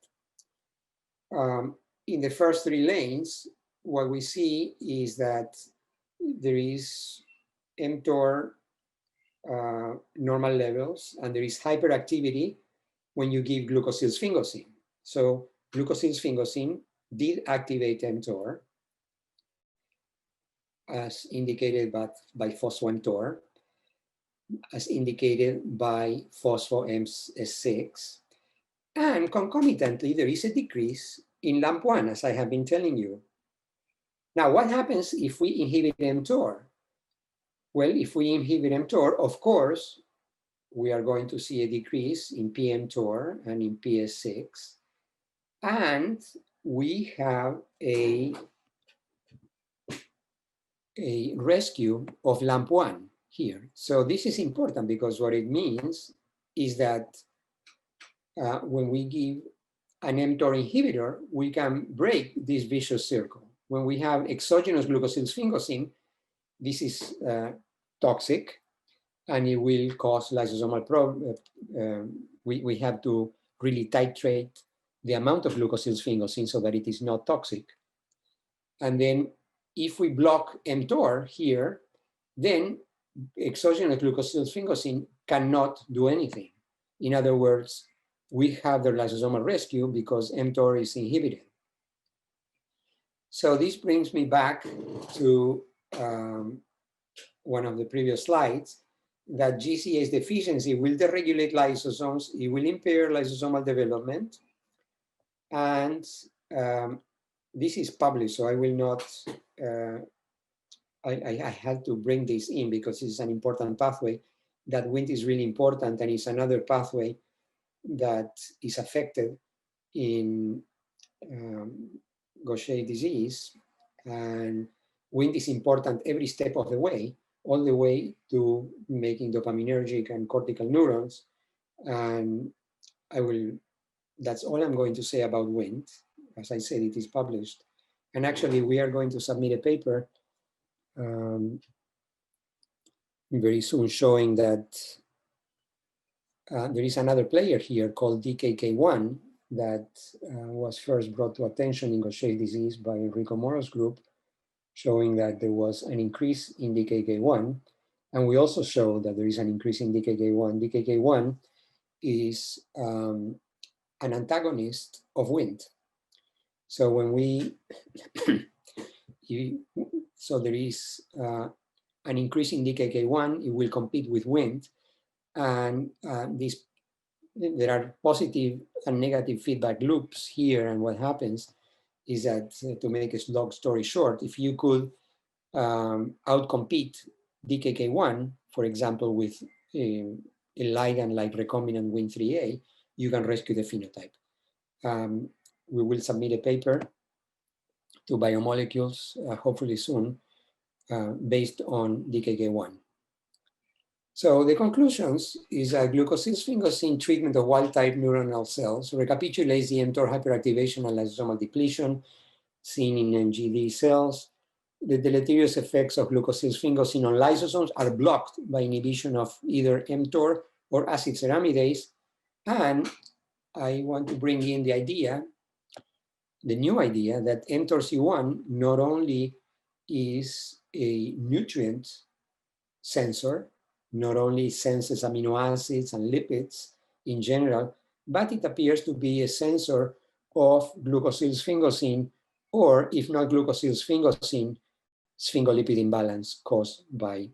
In the first 3 lanes, what we see is that there is mTOR normal levels, and there is hyperactivity when you give glucosylsphingosine. So glucosylsphingosine did activate mTOR, as indicated by phospho-mTOR, as indicated by phospho-MS6, and concomitantly there is a decrease in LAMP1, as I have been telling you. Now, what happens if we inhibit mTOR? Well, if we inhibit mTOR, of course, we are going to see a decrease in pMTOR and in PS6, and we have a rescue of LAMP1 here. So this is important because what it means is that when we give an mTOR inhibitor, we can break this vicious circle. When we have exogenous glucosylsphingosine, this is toxic, and it will cause lysosomal problems. We have to really titrate the amount of glucosylsphingosine so that it is not toxic. And then if we block mTOR here, then exogenous glucosylsphingosine cannot do anything. In other words, we have the lysosomal rescue because mTOR is inhibited. So this brings me back to one of the previous slides, that GCase deficiency will deregulate lysosomes, it will impair lysosomal development, and this is published, so I will not, I had to bring this in because it's an important pathway. That Wnt is really important, and it's another pathway that is affected in Gaucher disease, and Wnt is important every step of the way, all the way to making dopaminergic and cortical neurons. And that's all I'm going to say about Wnt. As I said, it is published. And actually, we are going to submit a paper very soon showing that there is another player here called DKK1 that was first brought to attention in Gaucher disease by Enrico Moro's group, showing that there was an increase in DKK1. And we also show that there is an increase in DKK1. DKK1 is an antagonist of Wnt. So when we, so there is an increase in DKK1, it will compete with Wnt. And there are positive and negative feedback loops here. And what happens is that, to make a long story short, if you could outcompete DKK1, for example, with a ligand like recombinant Wnt3a, you can rescue the phenotype. We will submit a paper to Biomolecules, hopefully soon, based on DKK1. So the conclusions is that glucosylsphingosine treatment of wild-type neuronal cells recapitulates the mTOR hyperactivation and lysosomal depletion seen in NGD cells. The deleterious effects of glucosylsphingosine on lysosomes are blocked by inhibition of either mTOR or acid ceramidase. And I want to bring in the idea, the new idea, that mTORC1 not only is a nutrient sensor, not only senses amino acids and lipids in general, but it appears to be a sensor of glucosylsphingosine, or if not glucosylsphingosine, sphingolipid imbalance caused by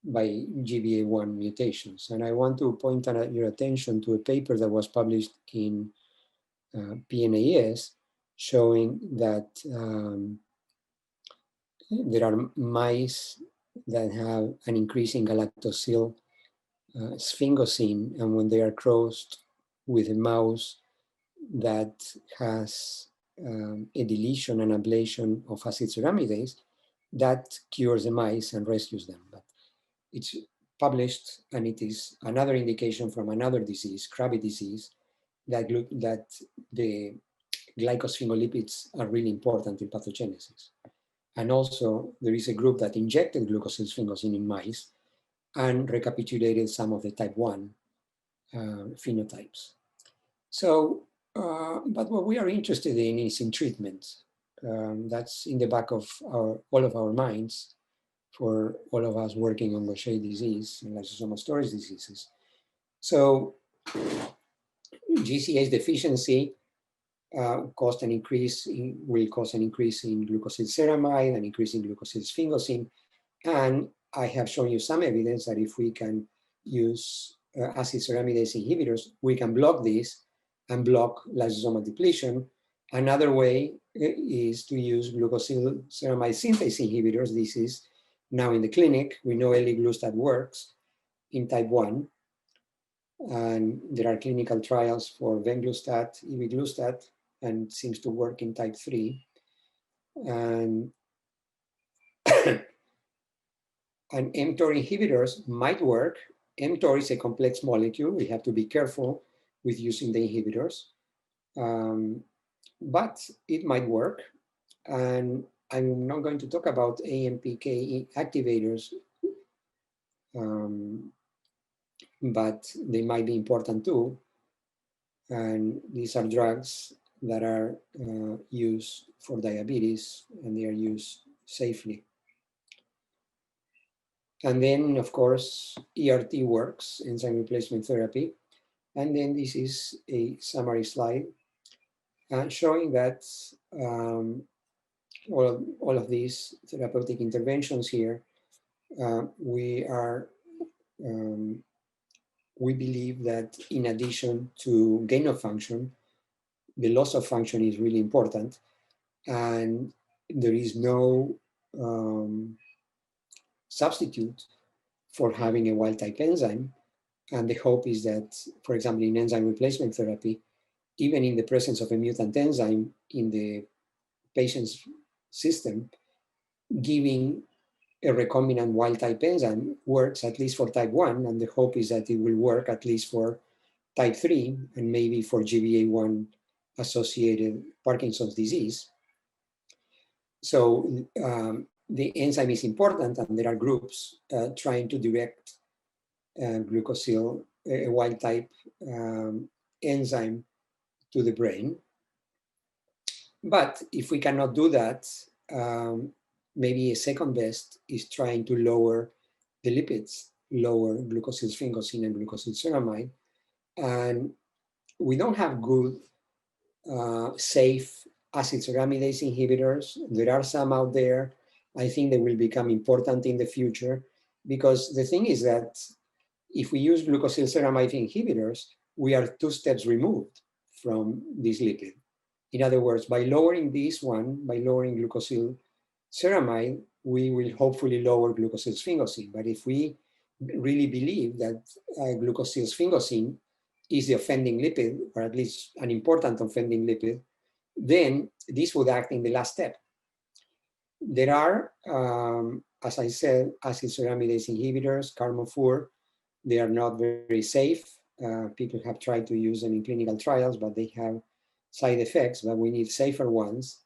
GBA1 mutations. And I want to point your attention to a paper that was published in PNAS showing that there are mice that have an increase in galactosyl sphingosine, and when they are crossed with a mouse that has a deletion and ablation of acid ceramidase, that cures the mice and rescues them. But it's published, and it is another indication from another disease, Krabbe disease, that the glycosphingolipids are really important in pathogenesis. And also, there is a group that injected glucosylsphingosine in mice and recapitulated some of the type 1 phenotypes. So, but what we are interested in is in treatment. That's in the back of all of our minds for all of us working on Gaucher disease and lysosomal storage diseases. So, GCase deficiency will cause an increase in glucosylceramide, an increase in glucosylsphingosine. And I have shown you some evidence that if we can use acid ceramidase inhibitors, we can block this and block lysosomal depletion. Another way is to use glucosylceramide synthase inhibitors. This is now in the clinic. We know eliglustat works in type 1. And there are clinical trials for venglustat, ibiglustat, and seems to work in type 3. And and mTOR inhibitors might work. mTOR is a complex molecule. We have to be careful with using the inhibitors. But it might work. And I'm not going to talk about AMPK activators, but they might be important too. And these are drugs that are used for diabetes, and they are used safely. And then, of course, ERT works, enzyme replacement therapy. And then this is a summary slide showing that all of these therapeutic interventions here, we believe that in addition to gain of function, the loss of function is really important, and there is no substitute for having a wild-type enzyme. And the hope is that, for example, in enzyme replacement therapy, even in the presence of a mutant enzyme in the patient's system, giving a recombinant wild-type enzyme works at least for type 1, and the hope is that it will work at least for type 3 and maybe for GBA1 associated Parkinson's disease. So the enzyme is important, and there are groups trying to direct glucosyl, a wild-type enzyme, to the brain. But if we cannot do that, maybe a second best is trying to lower the lipids, lower glucosylsphingosine and glucosylceramide. And we don't have good, safe acylceramidase inhibitors. There are some out there. I think they will become important in the future, because the thing is that if we use glucosylceramide inhibitors, we are 2 steps removed from this lipid. In other words, by lowering this one, by lowering glucosylceramide, we will hopefully lower glucosylsphingosine. But if we really believe that glucosylsphingosine is the offending lipid, or at least an important offending lipid, then this would act in the last step. There are, as I said, acylceramidase inhibitors, Carmofur. They are not very safe. People have tried to use them in clinical trials, but they have side effects, but we need safer ones.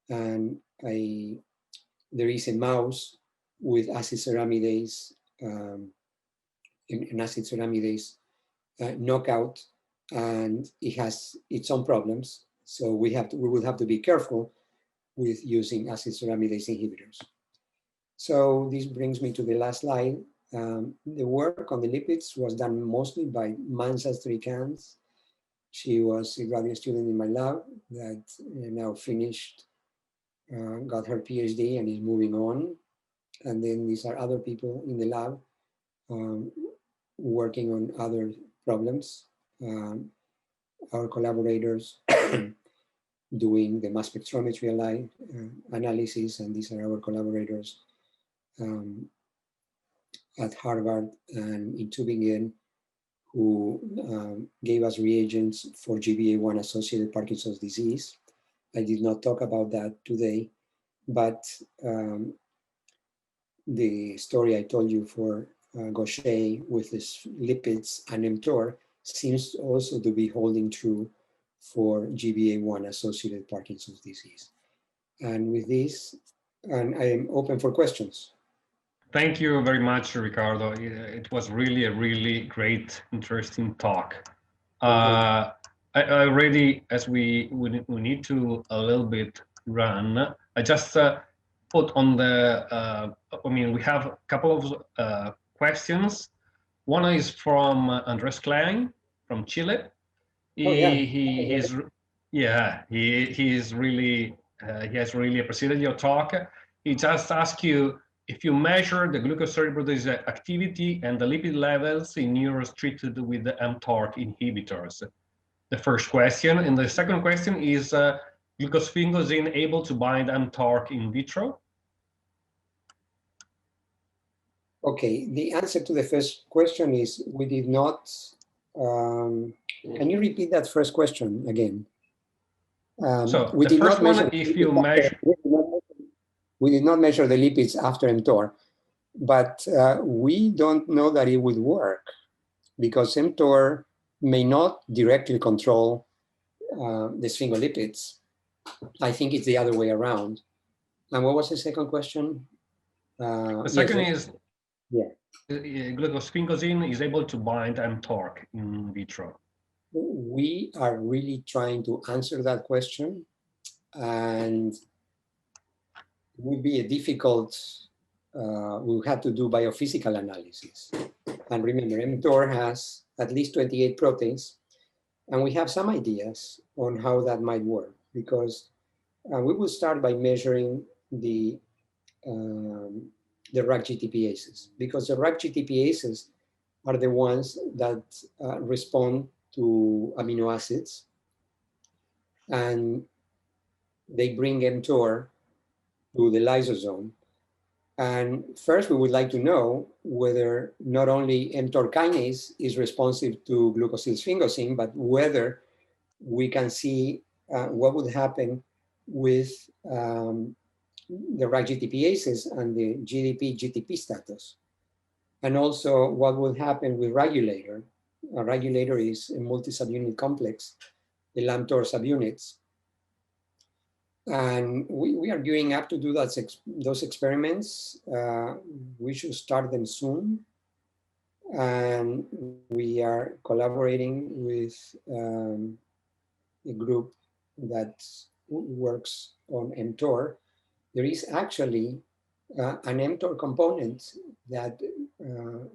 And there is a mouse with acylceramidase, an acylceramidase knockout, and it has its own problems. So we will have to be careful with using acylceramidase inhibitors. So this brings me to the last slide. The work on the lipids was done mostly by Mansa Strikans. She was a graduate student in my lab that now finished, got her PhD and is moving on. And then these are other people in the lab working on other problems. Our collaborators doing the mass spectrometry analysis, and these are our collaborators at Harvard and in Tübingen, who gave us reagents for GBA1 associated Parkinson's disease. I did not talk about that today, but the story I told you for Gaucher with his lipids and mTOR seems also to be holding true for GBA1 associated Parkinson's disease. And with this, and I am open for questions. Thank you very much, Ricardo. It was really a really great, interesting talk. I already, as we need to a little bit run, I just put on the, we have a couple of questions. One is from Andres Klein from Chile. He has really appreciated your talk. He just asked you if you measure the glucose cerebrosidase activity and the lipid levels in neurons treated with the mTOR inhibitors. The first question. And the second question is, glucosphingosine able to bind mTOR in vitro? Okay, the answer to the first question is we did not. Can you repeat that first question again? So we the did first not one, if you measure. We did not measure the lipids after mTOR, but we don't know that it would work because mTOR may not directly control the sphingolipids. I think it's the other way around. And what was the second question? The second is, glucosphingosine is able to bind mTOR in vitro. We are really trying to answer that question, and it would be a difficult, we'll have to do biophysical analysis. And remember, mTOR has at least 28 proteins, and we have some ideas on how that might work, because we will start by measuring the RAC GTPases, because the RAC GTPases are the ones that respond to amino acids, and they bring mTOR to the lysosome. And first, we would like to know whether not only mTOR kinase is responsive to glucosylsphingosine, but whether we can see what would happen with the RAC GTPases and the GDP-GTP status. And also what would happen with regulator. A regulator is a multi-subunit complex, the lambda subunits. And we are gearing up to do those experiments. We should start them soon. And we are collaborating with a group that works on mTOR. There is actually an mTOR component that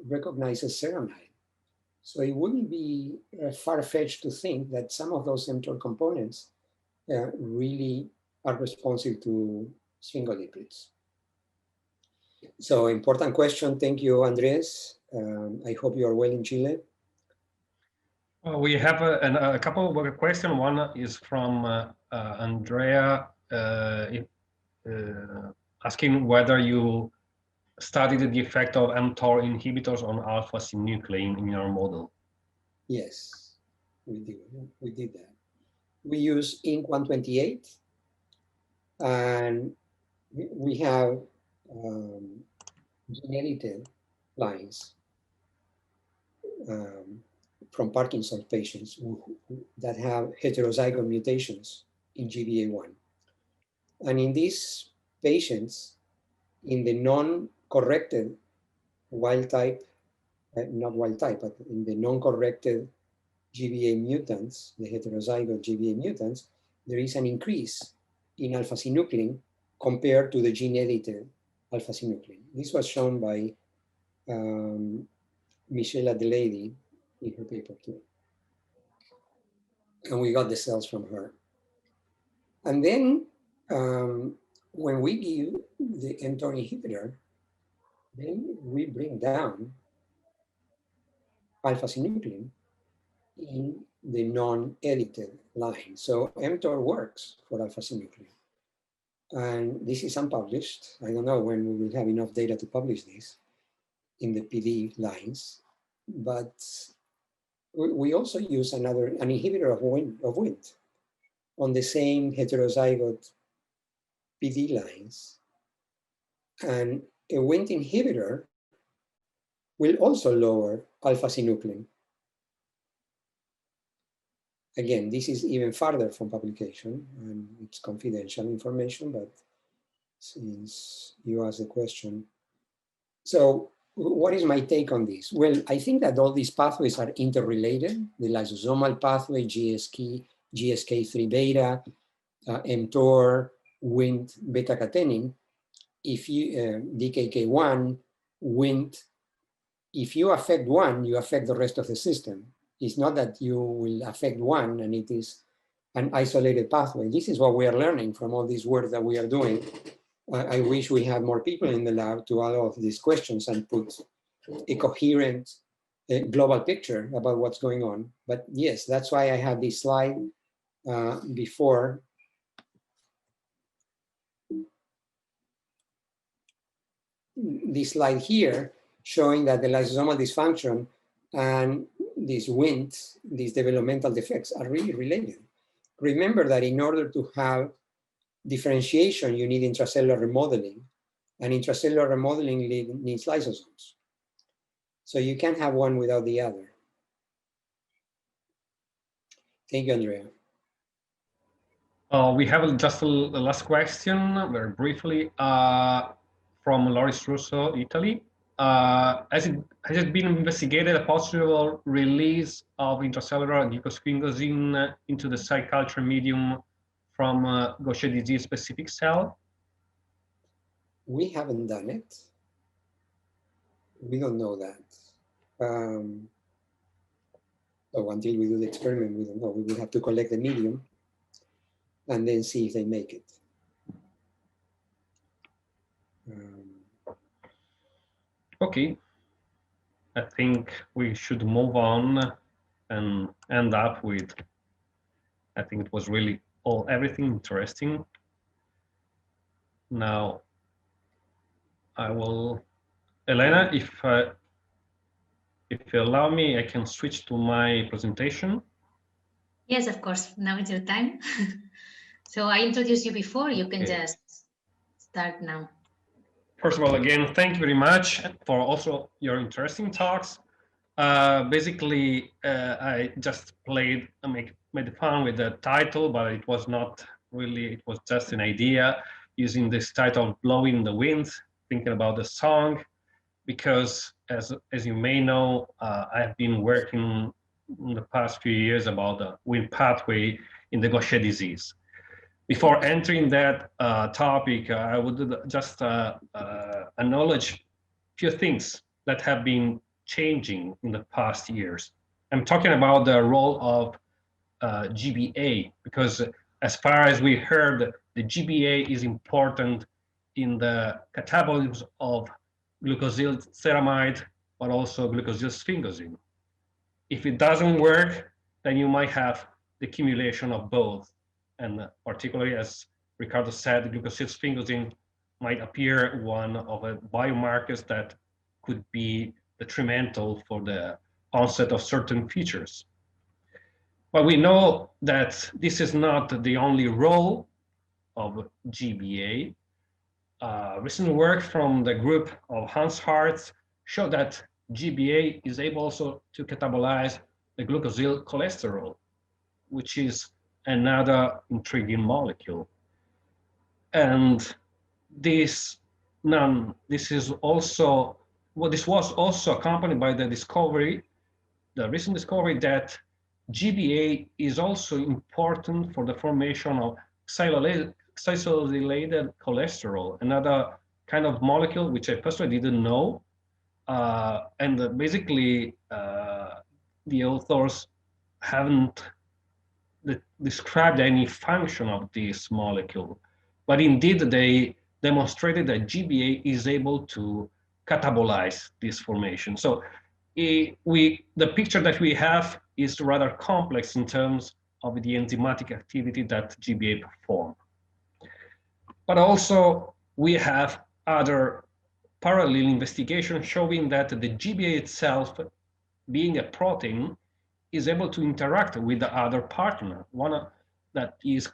recognizes ceramide. So it wouldn't be far-fetched to think that some of those mTOR components really are responsive to sphingolipids. So important question. Thank you, Andres. I hope you are well in Chile. We have a couple of questions. One is from Andrea asking whether you studied the effect of mTOR inhibitors on alpha-synuclein in your model. Yes, we did that. We use Inc. 128, and we have gene-edited lines from Parkinson's patients that have heterozygote mutations in GBA1. And in these patients, in the non-corrected wild type, not wild type, but in the non-corrected GBA mutants, the heterozygote GBA mutants, there is an increase in alpha-synuclein compared to the gene-edited alpha-synuclein. This was shown by Michelle Adelaide in her paper too. And we got the cells from her. And then when we give the mTOR inhibitor, then we bring down alpha-synuclein in the non-edited line. So mTOR works for alpha-synuclein. And this is unpublished. I don't know when we will have enough data to publish this in the PD lines, but we also use an inhibitor of Wnt on the same heterozygote PD lines. And a Wnt inhibitor will also lower alpha-synuclein. Again, this is even farther from publication, and it's confidential information, but since you asked the question. So what is my take on this? Well, I think that all these pathways are interrelated. The lysosomal pathway, GSK3 beta, mTOR, Wnt, beta-catenin. If you, DKK1, Wnt, if you affect one, you affect the rest of the system. It's not that you will affect one and it is an isolated pathway. This is what we are learning from all this work that we are doing. I wish we had more people in the lab to add all of these questions and put a coherent global picture about what's going on. But yes, that's why I had this slide before. This slide here showing that the lysosomal dysfunction and these Wnt, these developmental defects are really related. Remember that in order to have differentiation, you need intracellular remodeling, and intracellular remodeling needs lysosomes. So you can't have one without the other. Thank you, Andrea. We have just a last question, very briefly, from Loris Russo, Italy. has it been investigated a possible release of intracellular glucosphingosine into the cell culture medium from Gaucher disease specific cell? We haven't done it. We don't know that. So until we do the experiment, we don't know. We will have to collect the medium and then see if they make it. Okay, I think we should move on and end up with, I think it was really everything interesting. Now, I will, Elena, if you allow me, I can switch to my presentation. Yes, of course. Now it's your time. So I introduced you before. You can just start now. First of all, again, thank you very much for also your interesting talks. Basically, I just made fun with the title, but it was not really, it was just an idea using this title, Blowing the Wind, thinking about the song, because as you may know, I have been working in the past few years about the wind pathway in the Gaucher disease. Before entering that topic, I would just acknowledge a few things that have been changing in the past years. I'm talking about the role of GBA, because as far as we heard, the GBA is important in the catabolism of glucosylceramide, but also glucosylsphingosine. If it doesn't work, then you might have the accumulation of both. And particularly, as Ricardo said, glucosylsphingosine might appear one of the biomarkers that could be detrimental for the onset of certain features. But we know that this is not the only role of GBA. Recent work from the group of Hans Hartz showed that GBA is able also to catabolize the glucosyl cholesterol, which is another intriguing molecule. And this was also accompanied by the recent discovery that GBA is also important for the formation of xylosylated cholesterol, another kind of molecule which I personally didn't know. And basically, the authors haven't described any function of this molecule, but indeed they demonstrated that GBA is able to catabolize this formation. So the picture that we have is rather complex in terms of the enzymatic activity that GBA perform. But also we have other parallel investigations showing that the GBA itself, being a protein, is able to interact with the other partner. One that is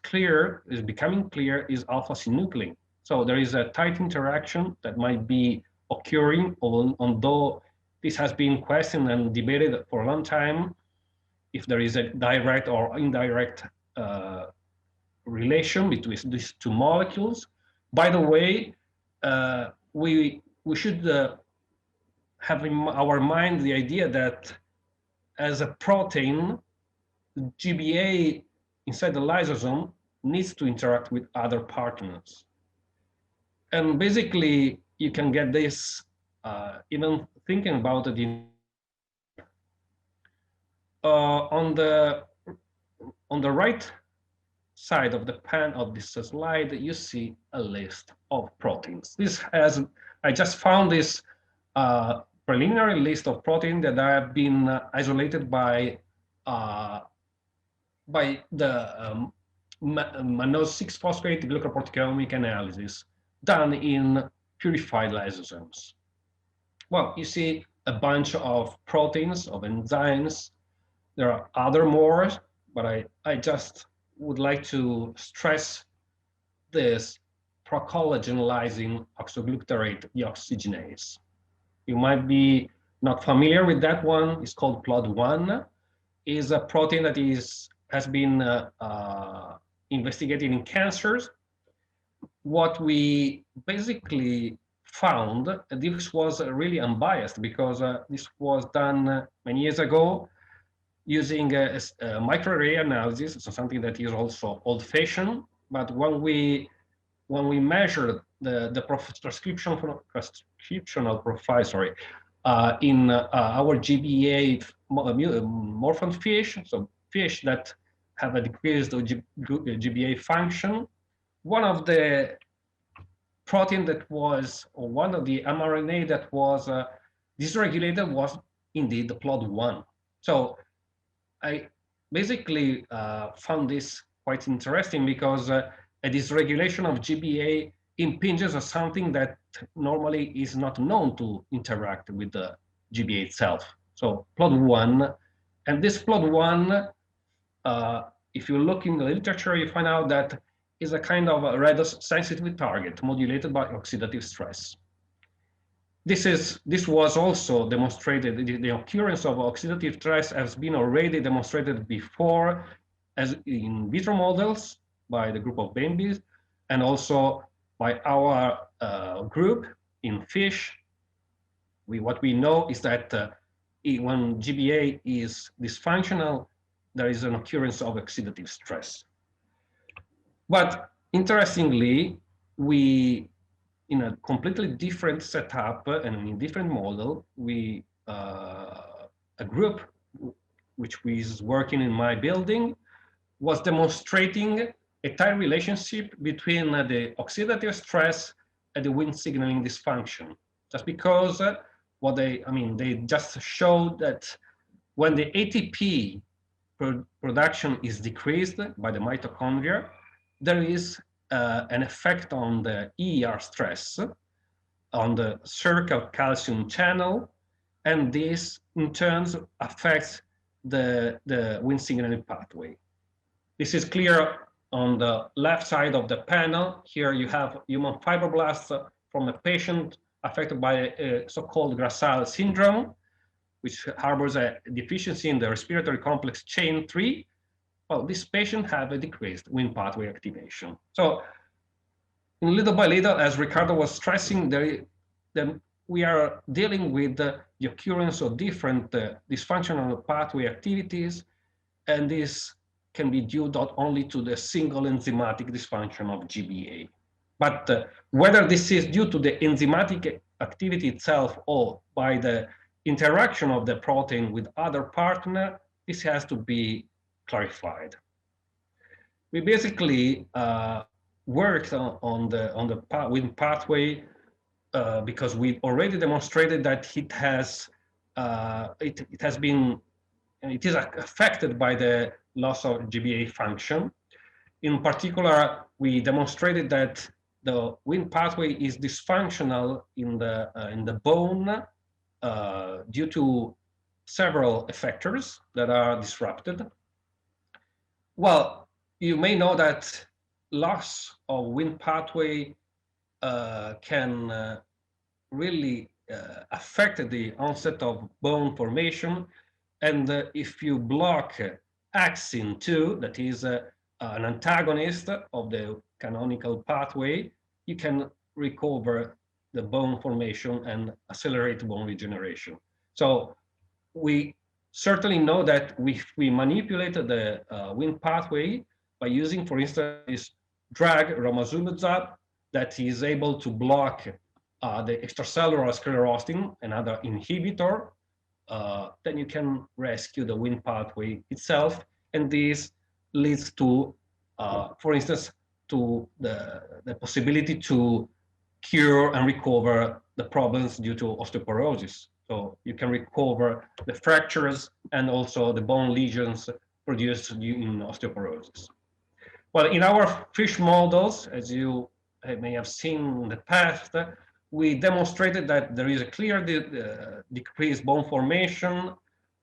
becoming clear is alpha-synuclein. So there is a tight interaction that might be occurring, although this has been questioned and debated for a long time, if there is a direct or indirect relation between these two molecules. By the way, we should have in our mind the idea that as a protein, GBA inside the lysosome needs to interact with other partners. And basically, you can get this even thinking about it on the right side of the pan of this slide, you see a list of proteins. I just found this preliminary list of proteins that have been isolated by the mannose 6-phosphate glucoproteomic analysis done in purified lysosomes. Well, you see a bunch of proteins, of enzymes. There are other more, but I just would like to stress this procollagen-lysing oxoglutarate deoxygenase. You might be not familiar with that one. It's called PLOD1. Is a protein that has been investigated in cancers. What we basically found, this was really unbiased because this was done many years ago using a microarray analysis, so something that is also old-fashioned. But when we measured the transcriptional profile, in our GBA morphin fish, so fish that have a decreased GBA function, one of the protein that was, or one of the mRNA that was dysregulated was indeed the PLOD1. So I basically found this quite interesting because a dysregulation of GBA impinges on something that normally is not known to interact with the GBA itself. So PLOD1, and this PLOD1, if you look in the literature, you find out that is a kind of a redox-sensitive target modulated by oxidative stress. This was also demonstrated, the occurrence of oxidative stress has been already demonstrated before as in vitro models by the group of Bainbys, and also by our group in fish. What we know is that when GBA is dysfunctional, there is an occurrence of oxidative stress. But interestingly, we, in a completely different setup and in a different model, a group which was working in my building was demonstrating a tight relationship between the oxidative stress and the Wnt signaling dysfunction. Just because they just showed that when the ATP production is decreased by the mitochondria, there is an effect on the ER stress, on the cervical calcium channel, and this in turn affects the Wnt signaling pathway. This is clear on the left side of the panel. Here you have human fibroblasts from a patient affected by a so-called Gracile syndrome, which harbors a deficiency in the respiratory complex chain 3. Well, this patient have a decreased Wnt pathway activation. So little by little, as Ricardo was stressing, we are dealing with the occurrence of different dysfunctional pathway activities, and this can be due not only to the single enzymatic dysfunction of GBA, but whether this is due to the enzymatic activity itself or by the interaction of the protein with other partner, this has to be clarified. We basically worked on the Wnt pathway because we already demonstrated that it is affected by the loss of GBA function. In particular, we demonstrated that the Wnt pathway is dysfunctional in the bone due to several effectors that are disrupted. Well, you may know that loss of Wnt pathway can really affect the onset of bone formation. And if you block axin 2, that is an antagonist of the canonical pathway, you can recover the bone formation and accelerate bone regeneration. So we certainly know that if we manipulate the Wnt pathway by using, for instance, this drug romosozumab that is able to block the extracellular sclerostin, another inhibitor, then you can rescue the Wnt pathway itself, and this leads to, for instance, to the possibility to cure and recover the problems due to osteoporosis. So you can recover the fractures and also the bone lesions produced in osteoporosis. Well, in our fish models, as you may have seen in the past, we demonstrated that there is a clear decreased bone formation,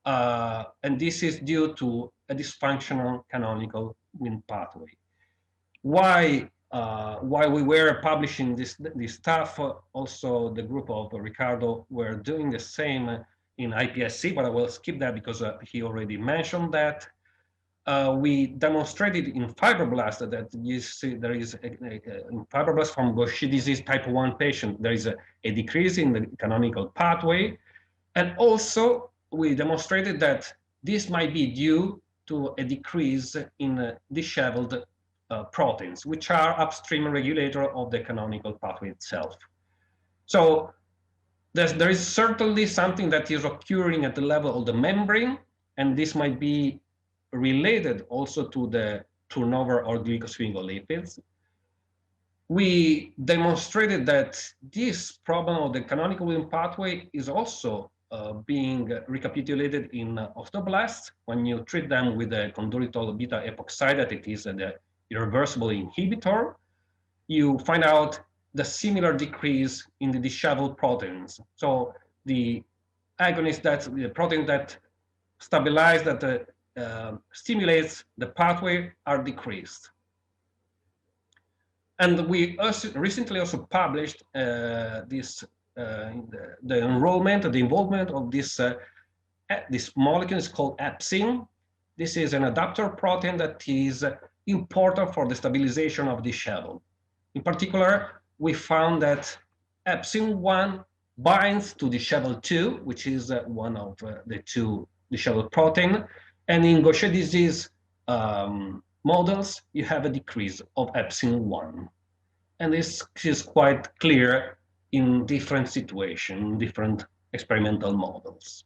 and this is due to a dysfunctional canonical Wnt pathway. Why we were publishing this stuff, also the group of Ricardo were doing the same in iPSC, but I will skip that because he already mentioned that. we demonstrated in fibroblasts that you see there is in fibroblasts from Gaucher disease type 1 patient, there is a decrease in the canonical pathway. And also we demonstrated that this might be due to a decrease in disheveled proteins, which are upstream regulator of the canonical pathway itself. So there is certainly something that is occurring at the level of the membrane, and this might be related also to the turnover of glycosphingolipids. We demonstrated that this problem of the canonical Wnt pathway is also being recapitulated in osteoblasts when you treat them with a conduritol beta epoxide, that it is the irreversible inhibitor. You find out the similar decrease in the disheveled proteins. So the agonist, that the protein that stabilize, that stimulates the pathway, are decreased. And we also recently also published the enrollment, the involvement of this molecule is called epsin. This is an adapter protein that is important for the stabilization of disheveled. In particular, we found that epsin-1 binds to disheveled 2, which is one of the two disheveled protein. And in Gaucher disease models, you have a decrease of epsin-1. And this is quite clear in different situations, different experimental models.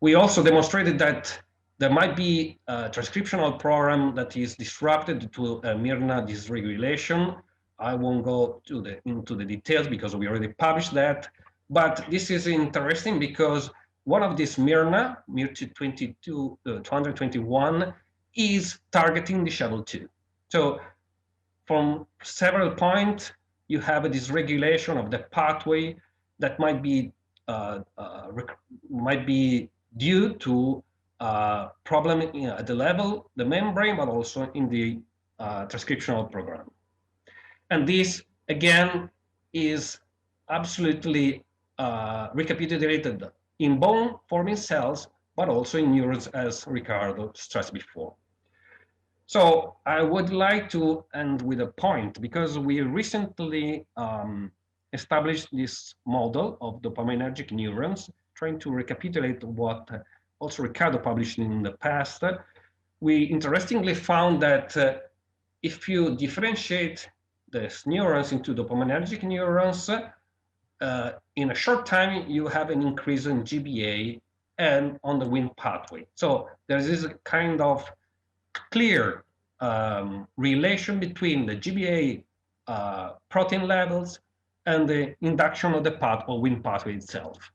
We also demonstrated that there might be a transcriptional program that is disrupted to a miRNA dysregulation. I won't go into the details because we already published that, but this is interesting because one of these miRNA, miR221, is targeting disheveled 2. So from several points, you have a dysregulation of the pathway that might be due to problem at the level, the membrane, but also in the transcriptional program. And this, again, is absolutely recapitulated in bone-forming cells, but also in neurons, as Ricardo stressed before. So I would like to end with a point, because we recently established this model of dopaminergic neurons, trying to recapitulate what also Ricardo published in the past. We interestingly found that if you differentiate these neurons into dopaminergic neurons, in a short time, you have an increase in GBA and on the Wnt pathway. So there is a kind of clear relation between the GBA protein levels and the induction of the Wnt pathway itself.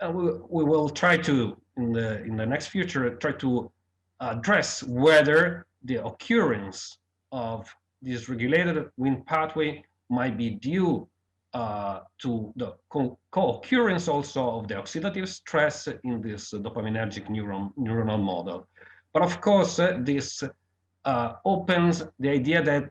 And we will try to, in the next future, try to address whether the occurrence of this regulated Wnt pathway might be due to the co-occurrence also of the oxidative stress in this dopaminergic neuronal model. But of course, this opens the idea that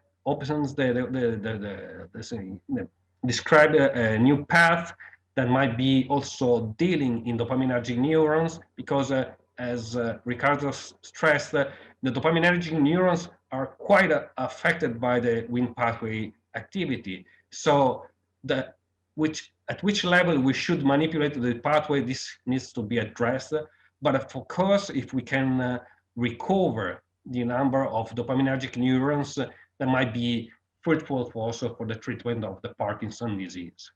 describe a new path that might be also dealing in dopaminergic neurons, because as Ricardo stressed, the dopaminergic neurons are quite affected by the Wnt pathway activity. So at which level we should manipulate the pathway, this needs to be addressed. But of course, if we can recover the number of dopaminergic neurons, that might be fruitful also for the treatment of the Parkinson's disease.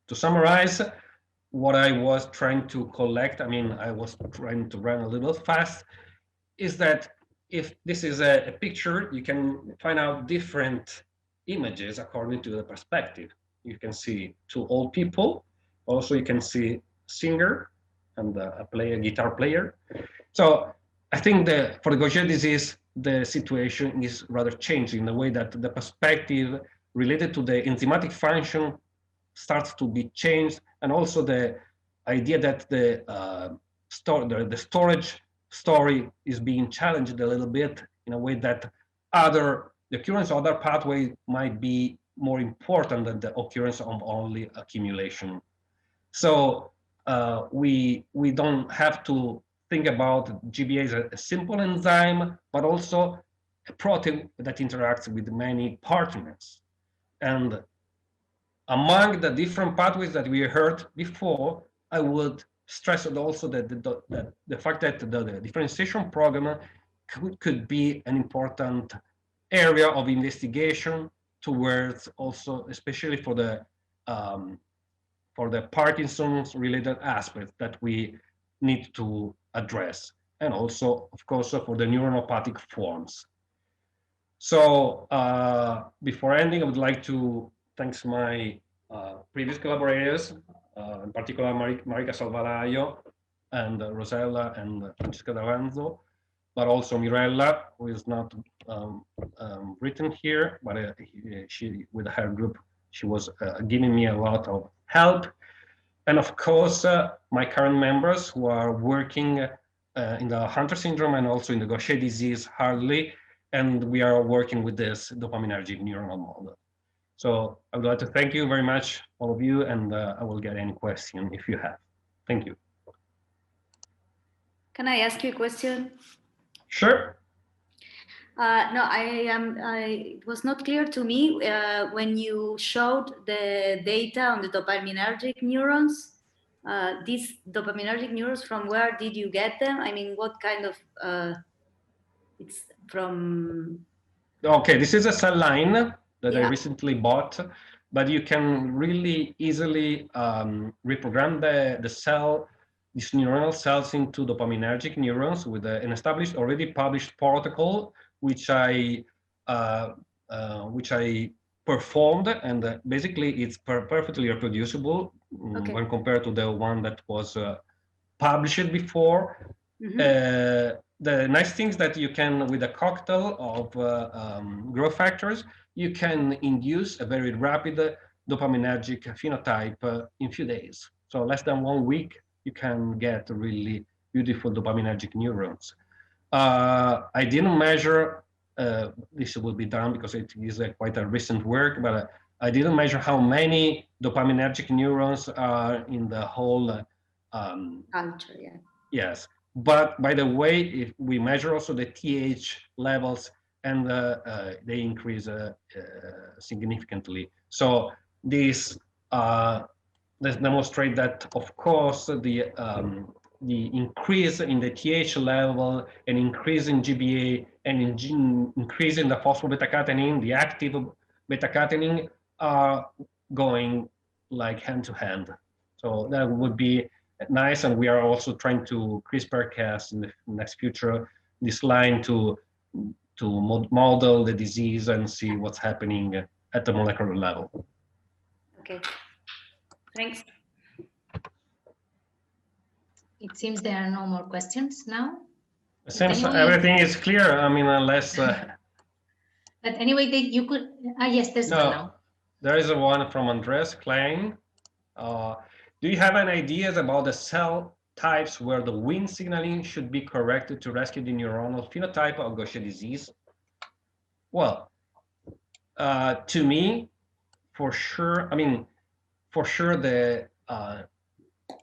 To summarize what I was trying to collect, I mean, I was trying to run a little fast, is that if this is a picture, you can find out different images according to the perspective. You can see two old people. Also, you can see singer and a guitar player. So I think for the Gaucher disease, the situation is rather changing in the way that the perspective related to the enzymatic function starts to be changed, and also the idea that the storage story is being challenged a little bit in a way that the occurrence of other pathways might be more important than the occurrence of only accumulation. So we don't have to think about GBA as a simple enzyme, but also a protein that interacts with many partners. And among the different pathways that we heard before, I would stress also that the fact that the differentiation program could be an important area of investigation towards also, especially for the Parkinson's related aspects that we need to address, and also, of course, for the neuronopathic forms. So before ending, I would like to thank my previous collaborators, in particular Marica Salvalaio and Rosella and Francesca D'Avanzo, but also Mirella, who is not written here, but she, with her group, she was giving me a lot of help. And of course, my current members who are working in the Hunter syndrome and also in the Gaucher disease hardly, and we are working with this dopaminergic neuronal model. So I would like to thank you very much, all of you, and I will get any question if you have. Thank you. Can I ask you a question? Sure. No, it was not clear to me when you showed the data on the dopaminergic neurons. These dopaminergic neurons, from where did you get them? I mean, what kind of, it's from? Okay, this is a cell line that I recently bought, but you can really easily reprogram the cell, these neuronal cells, into dopaminergic neurons with an established, already published protocol, which I performed, and basically it's perfectly reproducible when compared to the one that was published before. The nice thing is that you can, with a cocktail of growth factors, you can induce a very rapid dopaminergic phenotype in few days. So less than 1 week, you can get really beautiful dopaminergic neurons. I didn't measure, this will be done because it is quite a recent work, but I didn't measure how many dopaminergic neurons are in the whole culture, yeah. Yes, but by the way, if we measure also the TH levels, and they increase significantly. So this demonstrates that, of course, the increase in the TH level, and increase in GBA, and increase in the phosphobeta-catenin, the active beta-catenin, are going like hand to hand. So that would be nice, and we are also trying to CRISPR-Cas in the next future this line to model the disease and see what's happening at the molecular level. Okay, thanks. It seems there are no more questions now. It seems everything is clear. I mean, unless. But anyway, you could. Yes, there's one now. There is one from Andres Klein. Do you have any ideas about the cell types where the Wnt signaling should be corrected to rescue the neuronal phenotype of Gaucher disease? Well, to me, for sure, the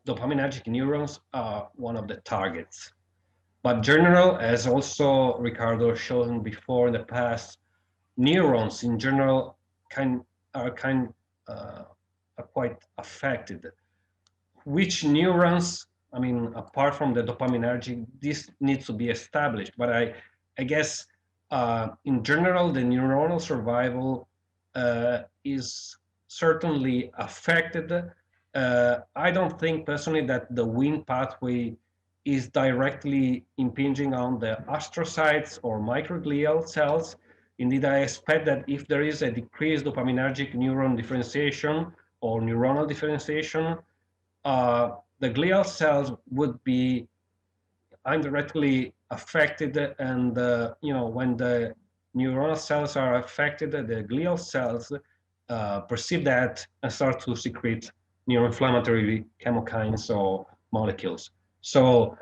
dopaminergic neurons are one of the targets. But general, as also Ricardo shown before in the past, neurons in general are quite affected. Which neurons, apart from the dopaminergic, this needs to be established. But I guess in general, the neuronal survival is certainly affected. I don't think personally that the Wnt pathway is directly impinging on the astrocytes or microglial cells. Indeed, I expect that if there is a decreased dopaminergic neuron differentiation or neuronal differentiation, the glial cells would be indirectly affected, and when the neuronal cells are affected, the glial cells perceive that and start to secrete neuroinflammatory chemokines or molecules. So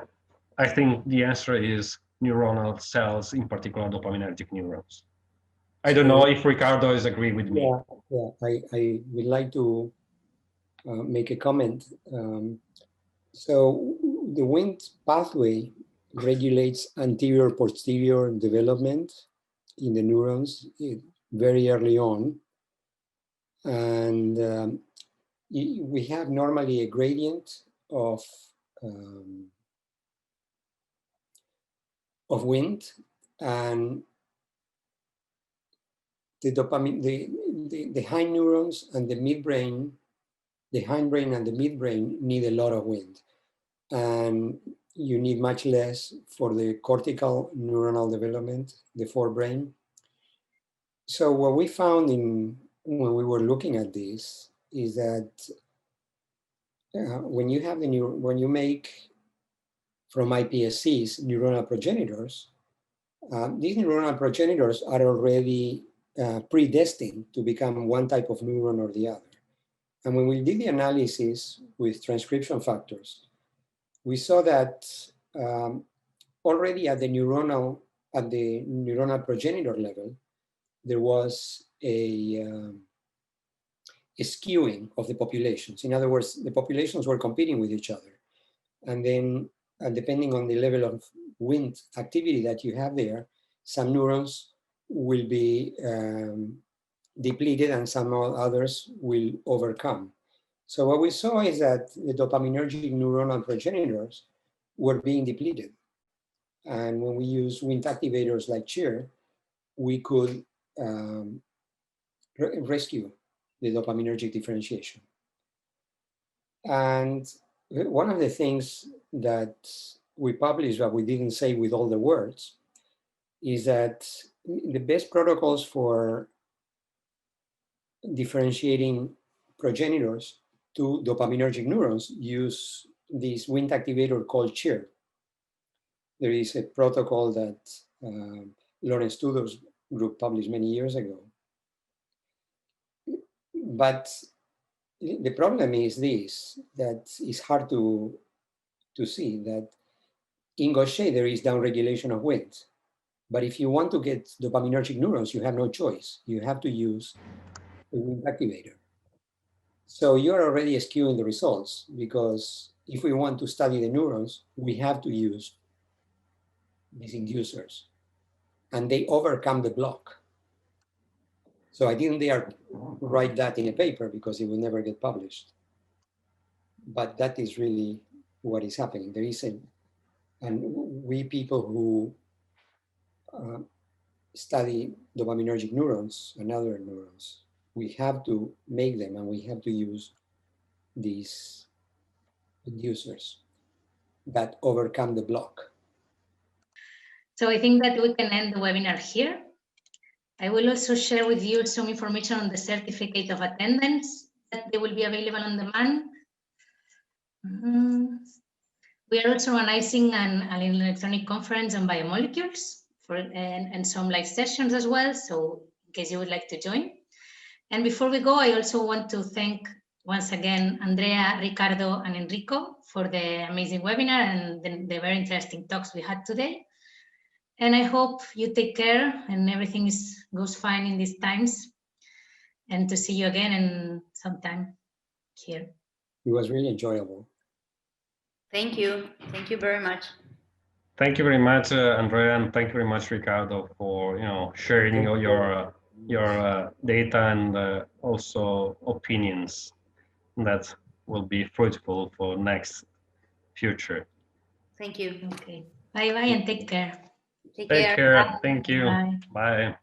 I think the answer is neuronal cells, in particular dopaminergic neurons. I don't know if Ricardo is agree with me. Yeah. I would like to make a comment. So the Wnt pathway regulates anterior-posterior development in the neurons very early on. And we have normally a gradient of Wnt, and the dopamine, the hind neurons and the midbrain, the hindbrain and the midbrain need a lot of Wnt. And you need much less for the cortical neuronal development, the forebrain. So what we found when we were looking at this is that when you have when you make from iPSCs neuronal progenitors, these neuronal progenitors are already predestined to become one type of neuron or the other. And when we did the analysis with transcription factors, we saw that already at the neuronal progenitor level, there was a skewing of the populations. In other words, the populations were competing with each other. And then depending on the level of Wnt activity that you have there, some neurons will be depleted and some others will overcome. So what we saw is that the dopaminergic neuronal progenitors were being depleted. And when we use Wnt activators like CHIR, we could rescue the dopaminergic differentiation. And one of the things that we published, but we didn't say with all the words, is that the best protocols for differentiating progenitors to dopaminergic neurons use this Wnt activator called CHIR. There is a protocol that Lawrence Tudor's group published many years ago. But the problem is this, that it's hard to see, that in Gaucher there is downregulation of Wnt. But if you want to get dopaminergic neurons, you have no choice. You have to use a Wnt activator. So you're already skewing the results, because if we want to study the neurons, we have to use these inducers, and they overcome the block. So I didn't dare write that in a paper because it will never get published. But that is really what is happening. There is and we people who study dopaminergic neurons and other neurons, we have to make them, and we have to use these inducers that overcome the block. So I think that we can end the webinar here. I will also share with you some information on the certificate of attendance that they will be available on demand. We are also organizing an electronic conference on biomolecules and some live sessions as well, so in case you would like to join. And before we go, I also want to thank once again Andrea, Ricardo, and Enrico for the amazing webinar and the very interesting talks we had today. And I hope you take care and everything goes fine in these times, and to see you again in some time here. It was really enjoyable. Thank you. Thank you very much. Thank you very much, Andrea, and thank you very much, Ricardo, for sharing your data and also opinions that will be fruitful for next future. Thank you. Okay. Bye bye and take care. Take Take care. care. Bye. Thank you. Bye. Bye.